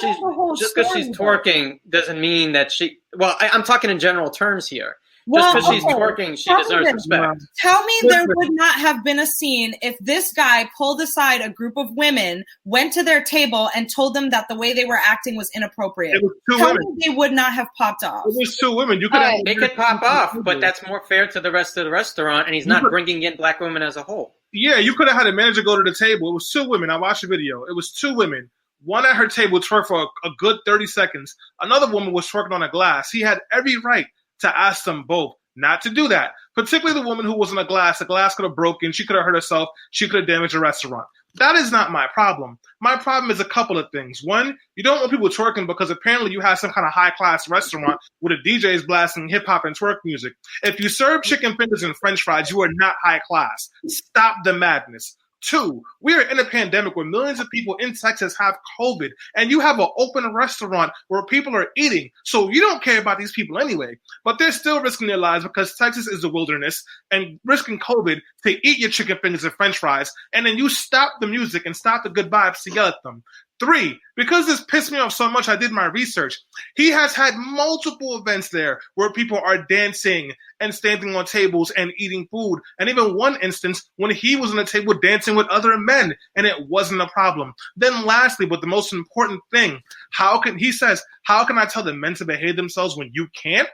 S5: she's twerking doesn't mean that she. Well, I'm talking in general terms here. Just because she's twerking, she deserves respect.
S4: Tell me there would not have been a scene if this guy pulled aside a group of women, went to their table, and told them that the way they were acting was inappropriate.
S3: It was two
S4: Tell
S3: women.
S4: me they would not have popped off.
S3: It was two women.
S5: They could pop off, but that's more fair to the rest of the restaurant, and he's not bringing in black women as a whole.
S3: Yeah, you could have had a manager go to the table. It was two women. I watched the video. It was two women. One at her table twerked for a good 30 seconds. Another woman was twerking on a glass. He had every right to ask them both not to do that, particularly the woman who was in a glass. The glass could have broken. She could have hurt herself. She could have damaged the restaurant. That is not my problem. My problem is a couple of things. One, you don't want people twerking because apparently you have some kind of high-class restaurant where the DJ is blasting hip-hop and twerk music. If you serve chicken fingers and french fries, you are not high-class. Stop the madness. Two, we are in a pandemic where millions of people in Texas have COVID, and you have an open restaurant where people are eating. So you don't care about these people anyway, but they're still risking their lives because Texas is the wilderness and risking COVID to eat your chicken fingers and french fries, and then you stop the music and stop the good vibes to yell at them. 3, because this pissed me off so much, I did my research. He has had multiple events there where people are dancing and standing on tables and eating food. And even one instance when he was on a table dancing with other men and it wasn't a problem. Then lastly, but the most important thing, how can I tell the men to behave themselves when you can't?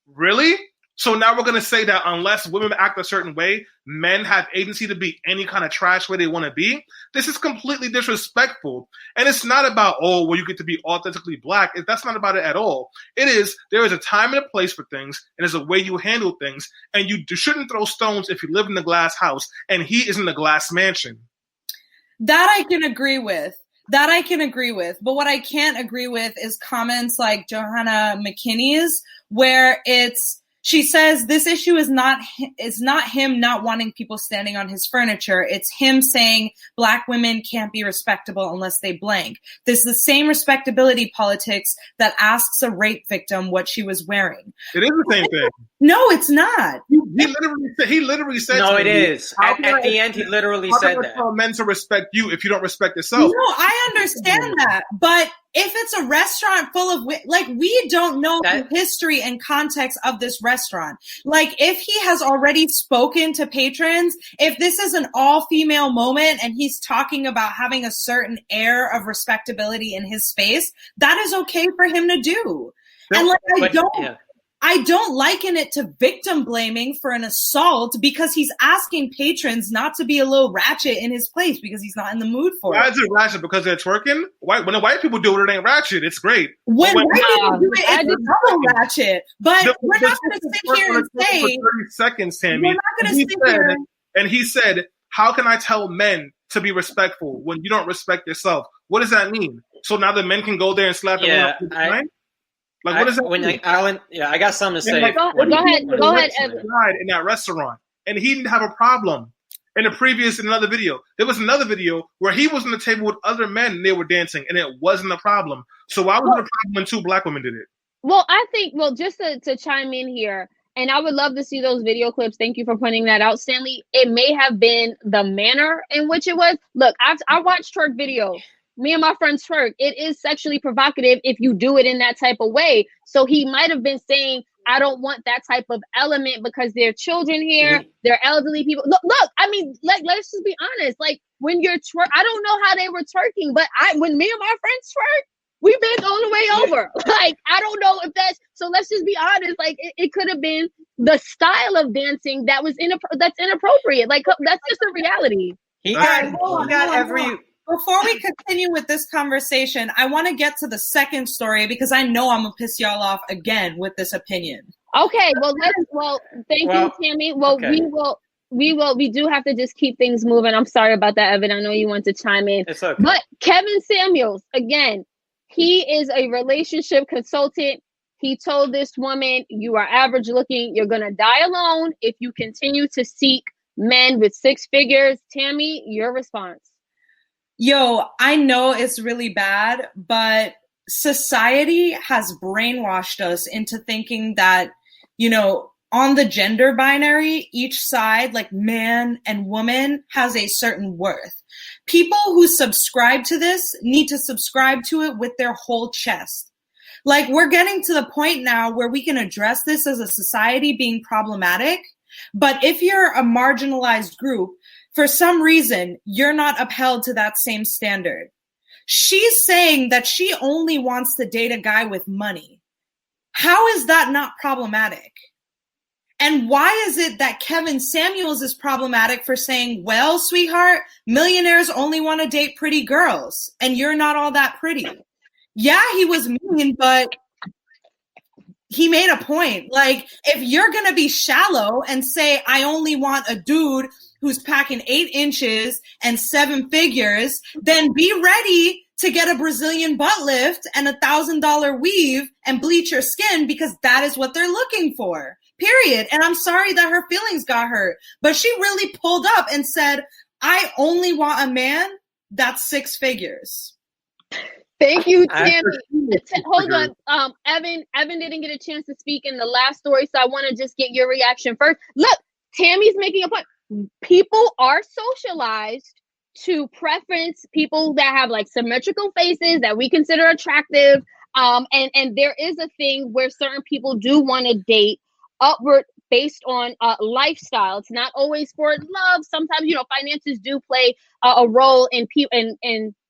S3: Really? So now we're going to say that unless women act a certain way, men have agency to be any kind of trash way they want to be? This is completely disrespectful. And it's not about, you get to be authentically black. That's not about it at all. There is a time and a place for things, and there's a way you handle things. And you shouldn't throw stones if you live in a glass house and he is in a glass mansion.
S4: That I can agree with. But what I can't agree with is comments like Johanna McKinney's, where she says this issue is not him not wanting people standing on his furniture. It's him saying black women can't be respectable unless they blank. This is the same respectability politics that asks a rape victim what she was wearing.
S3: It is the same thing.
S4: No, it's not.
S3: He literally said.
S5: No, it is. At the end, he literally said that.
S3: Tell men to respect you if you don't respect yourself.
S4: No, I understand that, but if it's a restaurant full of we don't know the history and context of this restaurant. Like, if he has already spoken to patrons, if this is an all-female moment and he's talking about having a certain air of respectability in his space, that is okay for him to do. And I don't liken it to victim blaming for an assault because he's asking patrons not to be a little ratchet in his place because he's not in the mood for it.
S3: Why is it ratchet? Because they're twerking? When the white people do it, it ain't ratchet. It's great.
S4: When white people do it, it's double ratchet. But we're not going to sit here and say...
S3: For 30 seconds, Tammy.
S4: We're not going to sit here...
S3: And he said, how can I tell men to be respectful when you don't respect yourself? What does that mean? So now the men can go there and slap the woman up? What does that mean?
S5: I got something to say.
S2: Go ahead, Evan.
S3: In that restaurant, and he didn't have a problem. In another video, there was another video where he was on the table with other men and they were dancing, and it wasn't a problem. So why was it a problem when 2 black women did it?
S2: Well, I think, just to chime in here, and I would love to see those video clips. Thank you for pointing that out, Stanley. It may have been the manner in which it was. Look, I watched twerk video. Me and my friends twerk. It is sexually provocative if you do it in that type of way. So he might have been saying, I don't want that type of element because there are children here, there are elderly people. Look, I mean, let's just be honest. Like, when you're twerk, I don't know how they were twerking, but when me and my friends twerk, we bent all the way over. Like, I don't know if so let's just be honest. Like, it could have been the style of dancing that was that's inappropriate. Like, that's just a reality.
S4: Before we continue with this conversation, I want to get to the second story because I know I'm gonna piss y'all off again with this opinion.
S2: Okay, thank you, Tammy. Well, okay. We do have to just keep things moving. I'm sorry about that, Evan. I know you want to chime in.
S5: It's okay.
S2: But Kevin Samuels, again, he is a relationship consultant. He told this woman, you are average looking. You're going to die alone if you continue to seek men with 6 figures. Tammy, your response.
S4: Yo, I know it's really bad, but society has brainwashed us into thinking that, on the gender binary, each side, like man and woman, has a certain worth. People who subscribe to this need to subscribe to it with their whole chest. Like, we're getting to the point now where we can address this as a society being problematic. But if you're a marginalized group, for some reason, you're not upheld to that same standard. She's saying that she only wants to date a guy with money. How is that not problematic? And why is it that Kevin Samuels is problematic for saying, well, sweetheart, millionaires only want to date pretty girls, and you're not all that pretty? Yeah, he was mean, but he made a point. Like, if you're going to be shallow and say, I only want a dude who's packing 8 inches and 7 figures, then be ready to get a Brazilian butt lift and $1,000 weave and bleach your skin, because that is what they're looking for. Period. And I'm sorry that her feelings got hurt, but she really pulled up and said, I only want a man that's 6 figures.
S2: Thank you, Tammy. Hold on. Evan didn't get a chance to speak in the last story, so I want to just get your reaction first. Look, Tammy's making a point. People are socialized to preference people that have like symmetrical faces that we consider attractive. And there is a thing where certain people do want to date upward based on lifestyle. It's not always for love. Sometimes, you know, finances do play a role in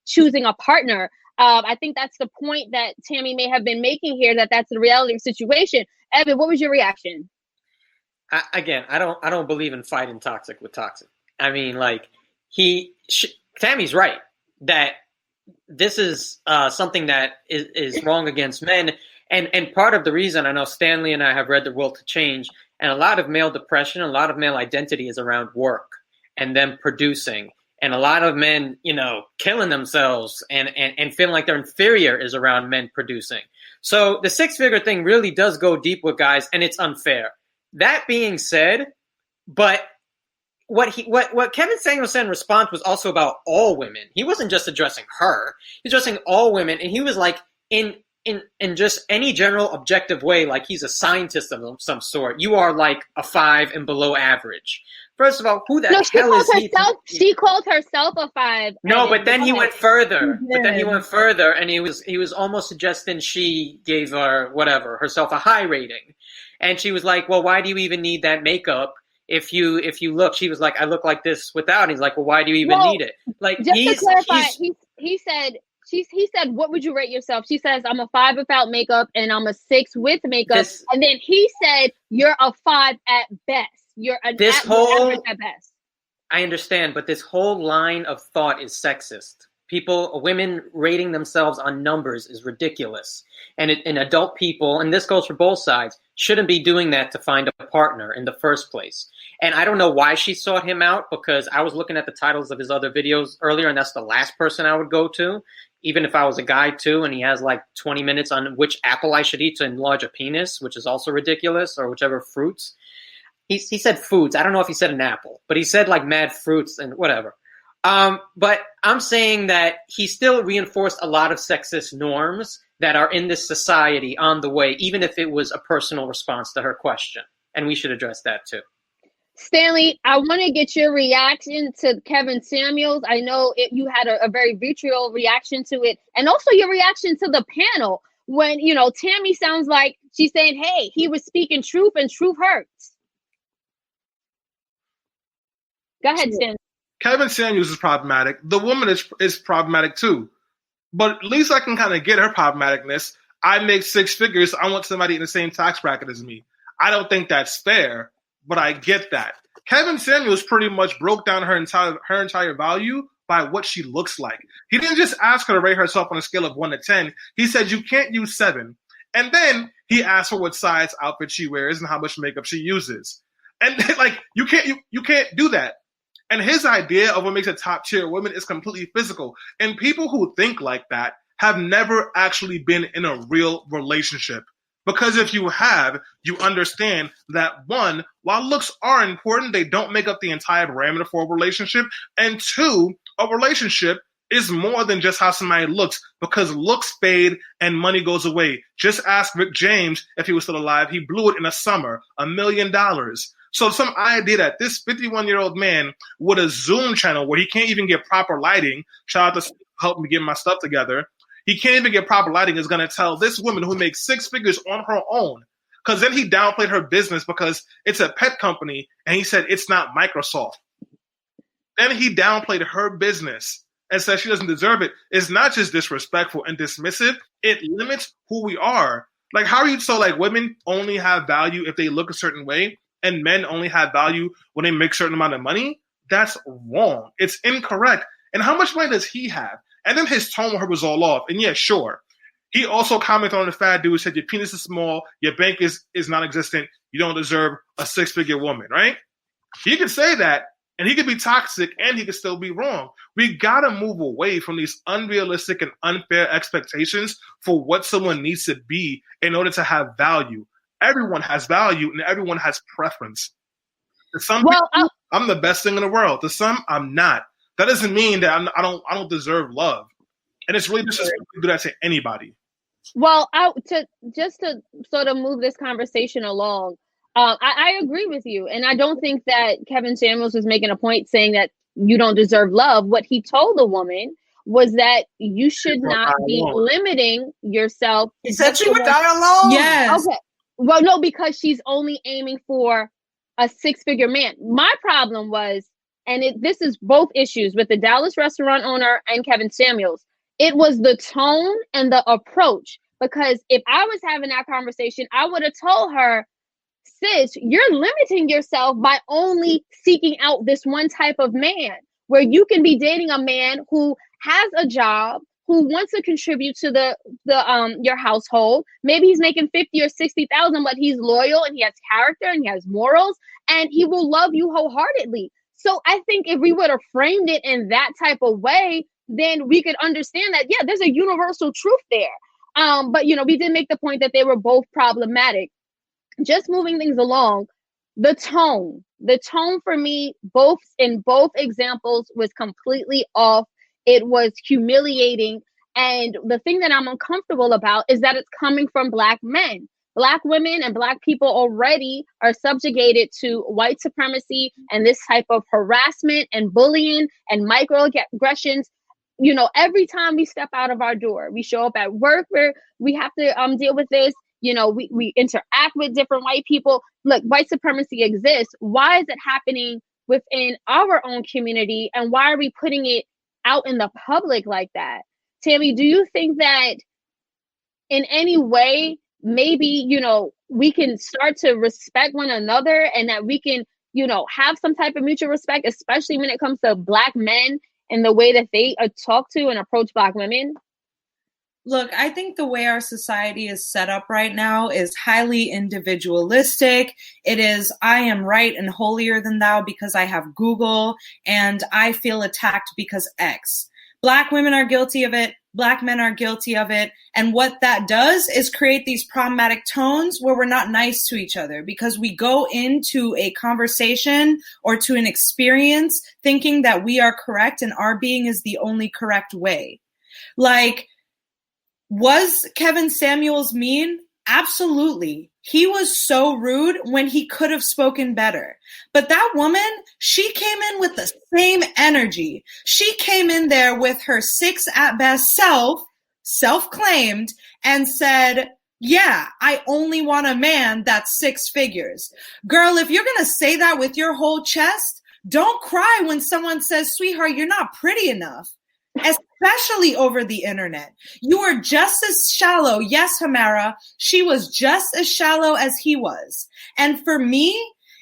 S2: choosing a partner. I think that's the point that Tammy may have been making here, that's the reality of the situation. Evan, what was your reaction?
S5: Again, I don't believe in fighting toxic with toxic. I mean, like Tammy's right that this is something that is wrong against men. And part of the reason, I know Stanley and I have read The Will to Change, and a lot of male depression, a lot of male identity is around work and them producing. And a lot of men, you know, killing themselves and feeling like they're inferior is around men producing. So the six-figure thing really does go deep with guys, and it's unfair. That being said, but what Kevin Samuels said in response was also about all women. He wasn't just addressing her. He was addressing all women, and he was like, in just any general objective way, like he's a scientist of some sort. You are like a 5 and below average. First of all, who the hell is he?
S2: She called herself a 5.
S5: No, but then he went further. And he was almost suggesting she gave herself a high rating. And she was like, well, why do you even need that makeup? If you look, she was like, I look like this without. And he's like, well, why do you even need it? Like,
S2: just to clarify, he said, what would you rate yourself? She says, I'm a 5 without makeup and I'm a 6 with makeup. And then he said, you're a 5 at best. You're an average at best.
S5: I understand, but this whole line of thought is sexist. Women rating themselves on numbers is ridiculous. And adult people, and this goes for both sides, shouldn't be doing that to find a partner in the first place. And I don't know why she sought him out, because I was looking at the titles of his other videos earlier, and that's the last person I would go to, even if I was a guy too, and he has like 20 minutes on which apple I should eat to enlarge a penis, which is also ridiculous, or whichever fruits. He said foods. I don't know if he said an apple, but he said like mad fruits and whatever. But I'm saying that he still reinforced a lot of sexist norms that are in this society on the way, even if it was a personal response to her question. And we should address that too.
S2: Stanley, I want to get your reaction to Kevin Samuels. I know you had a very vitriol reaction to it, and also your reaction to the panel when, you know, Tammy sounds like she's saying, hey, he was speaking truth and truth hurts. Go ahead, Stan.
S3: Kevin Samuels is problematic. The woman is problematic too. But at least I can kind of get her problematicness. I make 6 figures. I want somebody in the same tax bracket as me. I don't think that's fair, but I get that. Kevin Samuels pretty much broke down her entire value by what she looks like. He didn't just ask her to rate herself on a scale of 1 to 10. He said you can't use 7. And then he asked her what size outfit she wears and how much makeup she uses. And like you can't do that. And his idea of what makes a top tier woman is completely physical. And people who think like that have never actually been in a real relationship. Because if you have, you understand that 1, while looks are important, they don't make up the entire parameter for a relationship. And 2, a relationship is more than just how somebody looks, because looks fade and money goes away. Just ask Rick James if he was still alive. He blew it in a summer, $1 million. So some idea that this 51-year-old man with a Zoom channel where he can't even get proper lighting, shout out to help me get my stuff together, he can't even get proper lighting, is going to tell this woman who makes 6 figures on her own, because then he downplayed her business because it's a pet company, and he said it's not Microsoft. Then he downplayed her business and said she doesn't deserve it. It's not just disrespectful and dismissive, it limits who we are. Like, how are you so like women only have value if they look a certain way, and men only have value when they make a certain amount of money? That's wrong. It's incorrect. And how much money does he have? And then his tone with her was all off. And yeah, sure. He also commented on the fat dude, said your penis is small, your bank is non-existent, you don't deserve a 6-figure woman, right? He could say that, and he could be toxic, and he could still be wrong. We got to move away from these unrealistic and unfair expectations for what someone needs to be in order to have value. Everyone has value and everyone has preference. To some people, I'm the best thing in the world. To some, I'm not. That doesn't mean that I don't deserve love. And it's really disrespectful to do that to anybody.
S2: Well, to sort of move this conversation along, I agree with you. And I don't think that Kevin Samuels was making a point saying that you don't deserve love. What he told the woman was that you should not be limiting yourself.
S11: He said she would die alone.
S4: Yes.
S2: Okay. Well, no, because she's only aiming for a 6-figure man. My problem was, and this is both issues with the Dallas restaurant owner and Kevin Samuels. It was the tone and the approach. Because if I was having that conversation, I would have told her, sis, you're limiting yourself by only seeking out this one type of man, where you can be dating a man who has a job, who wants to contribute to the your household. Maybe he's making 50 or 60,000, but he's loyal and he has character and he has morals, and he will love you wholeheartedly. So I think if we would have framed it in that type of way, then we could understand that, yeah, there's a universal truth there. But, we did make the point that they were both problematic. Just moving things along, the tone for me, in both examples, was completely off. It was humiliating. And the thing that I'm uncomfortable about is that it's coming from Black men. Black women and Black people already are subjugated to white supremacy and this type of harassment and bullying and microaggressions. Every time we step out of our door, we show up at work where we have to deal with this. We interact with different white people. Look, white supremacy exists. Why is it happening within our own community? And why are we putting it out in the public like that? Tammy, do you think that in any way, maybe, we can start to respect one another, and that we can, have some type of mutual respect, especially when it comes to Black men and the way that they talk to and approach Black women?
S4: Look, I think the way our society is set up right now is highly individualistic. It is, I am right and holier than thou because I have Google, and I feel attacked because X. Black women are guilty of it. Black men are guilty of it. And what that does is create these problematic tones where we're not nice to each other, because we go into a conversation or to an experience thinking that we are correct and our being is the only correct way. Like, was Kevin Samuels mean? Absolutely. He was so rude when he could have spoken better. But that woman, she came in with the same energy. She came in there with her 6 at best self-claimed, and said, yeah, I only want a man that's 6 figures. Girl, if you're going to say that with your whole chest, don't cry when someone says, sweetheart, you're not pretty enough. Especially over the internet. You are just as shallow. Yes, Hamara, she was just as shallow as he was. And for me,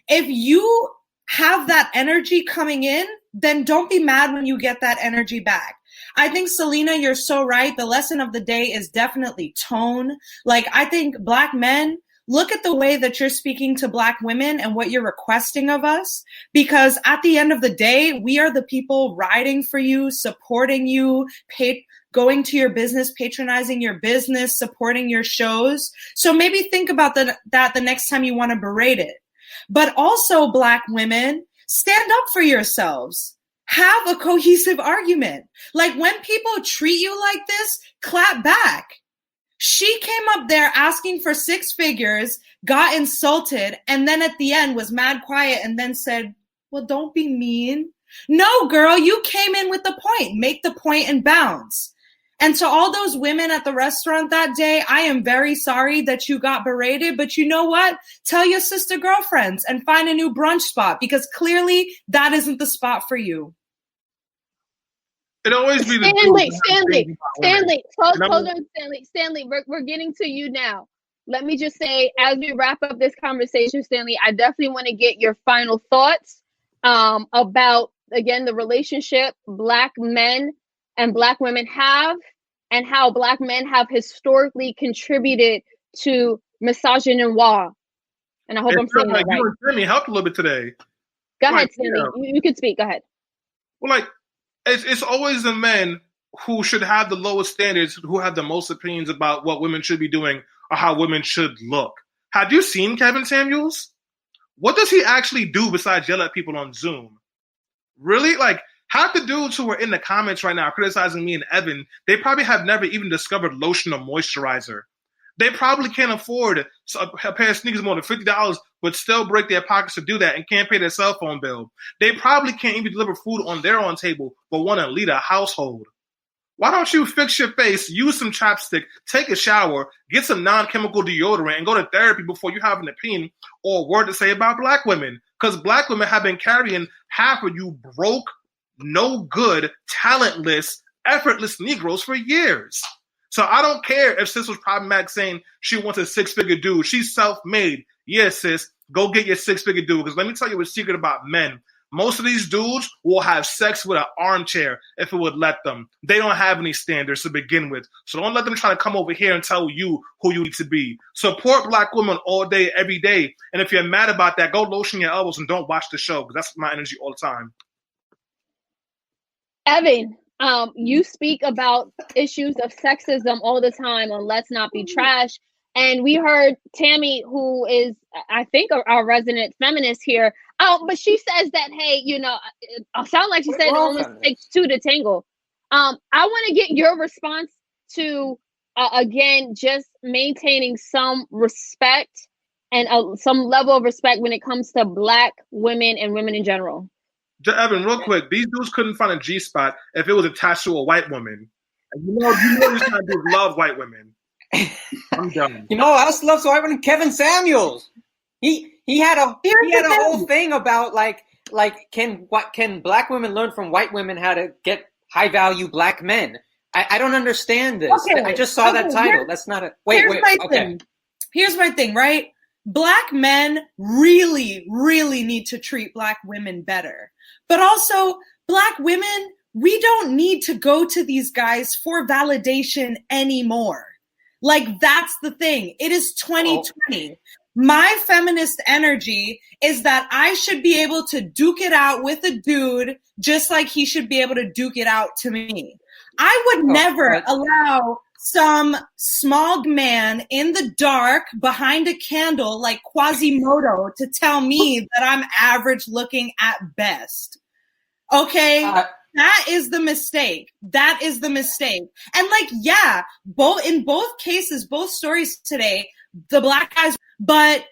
S4: if you have that energy coming in, then don't be mad when you get that energy back. I think, Selena, you're so right. The lesson of the day is definitely tone. Like, I think Black men, look at the way that you're speaking to Black women and what you're requesting of us, because at the end of the day, we are the people riding for you, supporting you, going to your business, patronizing your business, supporting your shows. So maybe think about that the next time you want to berate it. But also, Black women, stand up for yourselves. Have a cohesive argument. Like, when people treat you like this, clap back. She came up there asking for 6 figures, got insulted, and then at the end was mad quiet and then said, well, don't be mean. No, girl, you came in with the point. Make the point and bounce. And to all those women at the restaurant that day, I am very sorry that you got berated, but you know what? Tell your sister girlfriends and find a new brunch spot, because clearly that isn't the spot for you.
S3: It always be the
S2: Stanley. Hold on, Stanley. We're getting to you now. Let me just say, as we wrap up this conversation, Stanley, I definitely want to get your final thoughts about, again, the relationship Black men and Black women have, and how Black men have historically contributed to misogynoir. And I hope I'm saying that right.
S3: You and Stanley helped a little bit today.
S2: Go ahead, Stanley. You can speak. Go ahead.
S3: Well, it's always the men who should have the lowest standards, who have the most opinions about what women should be doing or how women should look. Have you seen Kevin Samuels? What does he actually do besides yell at people on Zoom? Really? Half the dudes who are in the comments right now criticizing me and Evan, they probably have never even discovered lotion or moisturizer. They probably can't afford a pair of sneakers more than $50 but still break their pockets to do that and can't pay their cell phone bill. They probably can't even deliver food on their own table, but want to lead a household. Why don't you fix your face, use some chapstick, take a shower, get some non-chemical deodorant, and go to therapy before you have an opinion or a word to say about black women? Because black women have been carrying half of you broke, no good, talentless, effortless Negroes for years. So I don't care if sis was problematic saying she wants a six-figure dude. She's self-made. Yes, sis, go get your six-figure dude. Because let me tell you a secret about men. Most of these dudes will have sex with an armchair if it would let them. They don't have any standards to begin with. So don't let them try to come over here and tell you who you need to be. Support black women all day, every day. And if you're mad about that, go lotion your elbows and don't watch the show, because that's my energy all the time.
S2: Evan, you speak about issues of sexism all the time on Let's Not Be Trash. And we heard Tammy, who is, I think, our resident feminist here. But she says that, hey, you know, it sounds like she said it only takes two to tangle. I want to get your response to, again, just maintaining some respect and some level of respect when it comes to black women and women in general.
S3: Evan, real quick, these dudes couldn't find a G-spot if it was attached to a white woman. And you know these kind of dudes love white women. I'm done.
S5: You know, I also love so I went Kevin Samuels. He had a whole thing about like can black women learn from white women how to get high value black men? I don't understand this. Okay, I just saw that title. That's not a wait. Okay.
S4: Here's my thing, right? Black men really, really need to treat black women better. But also, black women, we don't need to go to these guys for validation anymore. Like, that's the thing. It is 2020. My feminist energy is that I should be able to duke it out with a dude just like he should be able to duke it out to me. I would never allow some small man in the dark behind a candle like Quasimodo to tell me that I'm average looking at best. Okay? That is the mistake. That is the mistake. And like, yeah, in both cases, both stories today, the black guys, but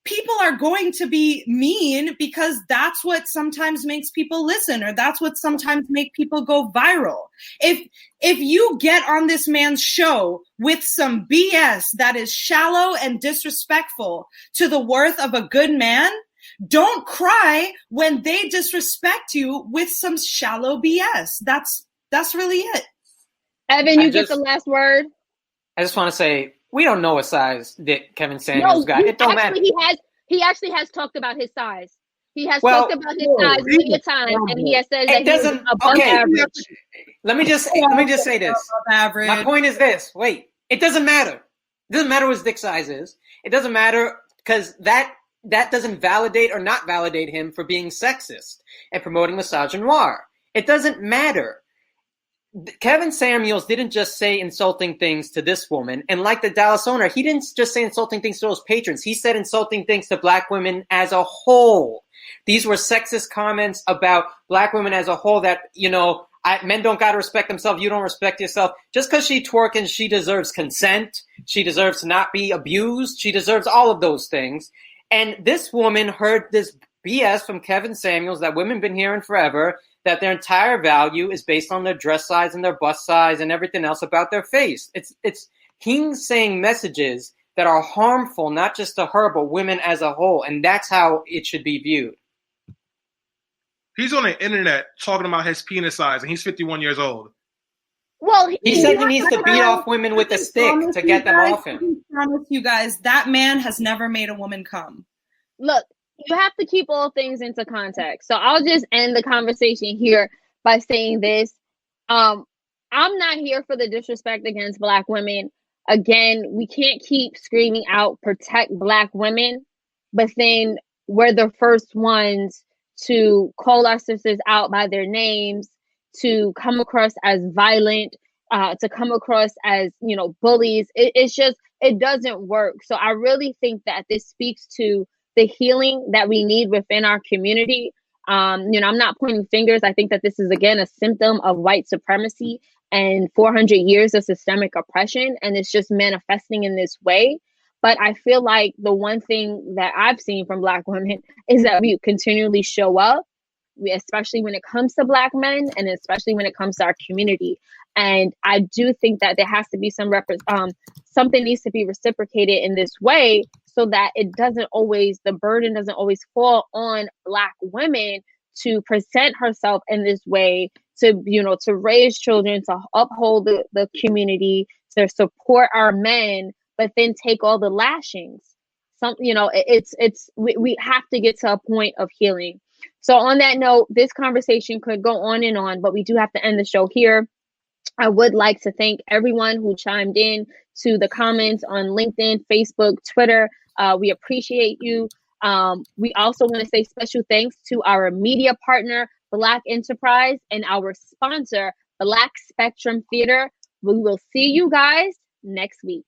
S4: people are going to be mean because that's what sometimes makes people listen, or that's what sometimes make people go viral. If you get on this man's show with some BS that is shallow and disrespectful to the worth of a good man, don't cry when they disrespect you with some shallow BS. That's really it.
S2: Evan, you get the last word.
S5: I just want to say, we don't know what size Dick Kevin Samuels got. It don't matter.
S2: He actually has talked about his size. He has talked about his size many a time, and he has said that he's above average.
S5: Let me just say this.
S4: Average.
S5: My point is this. Wait, it doesn't matter. It doesn't matter what his dick size is. It doesn't matter because that doesn't validate or not validate him for being sexist and promoting misogynoir. It doesn't matter. Kevin Samuels didn't just say insulting things to this woman. And like the Dallas owner, he didn't just say insulting things to those patrons. He said insulting things to black women as a whole. These were sexist comments about black women as a whole that, you know, men don't got to respect themselves. You don't respect yourself. Just because she twerking, she deserves consent. She deserves to not be abused. She deserves all of those things. And this woman heard this BS from Kevin Samuels that women been hearing forever, that their entire value is based on their dress size and their bust size and everything else about their face. It's him saying messages that are harmful, not just to her, but women as a whole. And that's how it should be viewed.
S3: He's on the internet talking about his penis size, and he's 51 years old.
S2: Well,
S5: he said he needs to beat off women with a stick to get them off him.
S4: I promise you guys, that man has never made a woman come.
S2: Look, you have to keep all things into context. So I'll just end the conversation here by saying this. I'm not here for the disrespect against black women. Again, we can't keep screaming out, protect black women, but then we're the first ones to call our sisters out by their names, to come across as violent, to come across as, you know, bullies. It doesn't work. So I really think that this speaks to the healing that we need within our community. I'm not pointing fingers. I think that this is, again, a symptom of white supremacy and 400 years of systemic oppression. And it's just manifesting in this way. But I feel like the one thing that I've seen from Black women is that we continually show up, especially when it comes to Black men and especially when it comes to our community. And I do think that there has to be something needs to be reciprocated in this way, so that it doesn't always, the burden doesn't always fall on Black women to present herself in this way, to, you know, to raise children, to uphold the community, to support our men, but then take all the lashings. You know, we have to get to a point of healing. So on that note, this conversation could go on and on, but we do have to end the show here. I would like to thank everyone who chimed in to the comments on LinkedIn, Facebook, Twitter. We appreciate you. We also want to say special thanks to our media partner, Black Enterprise, and our sponsor, Black Spectrum Theater. We will see you guys next week.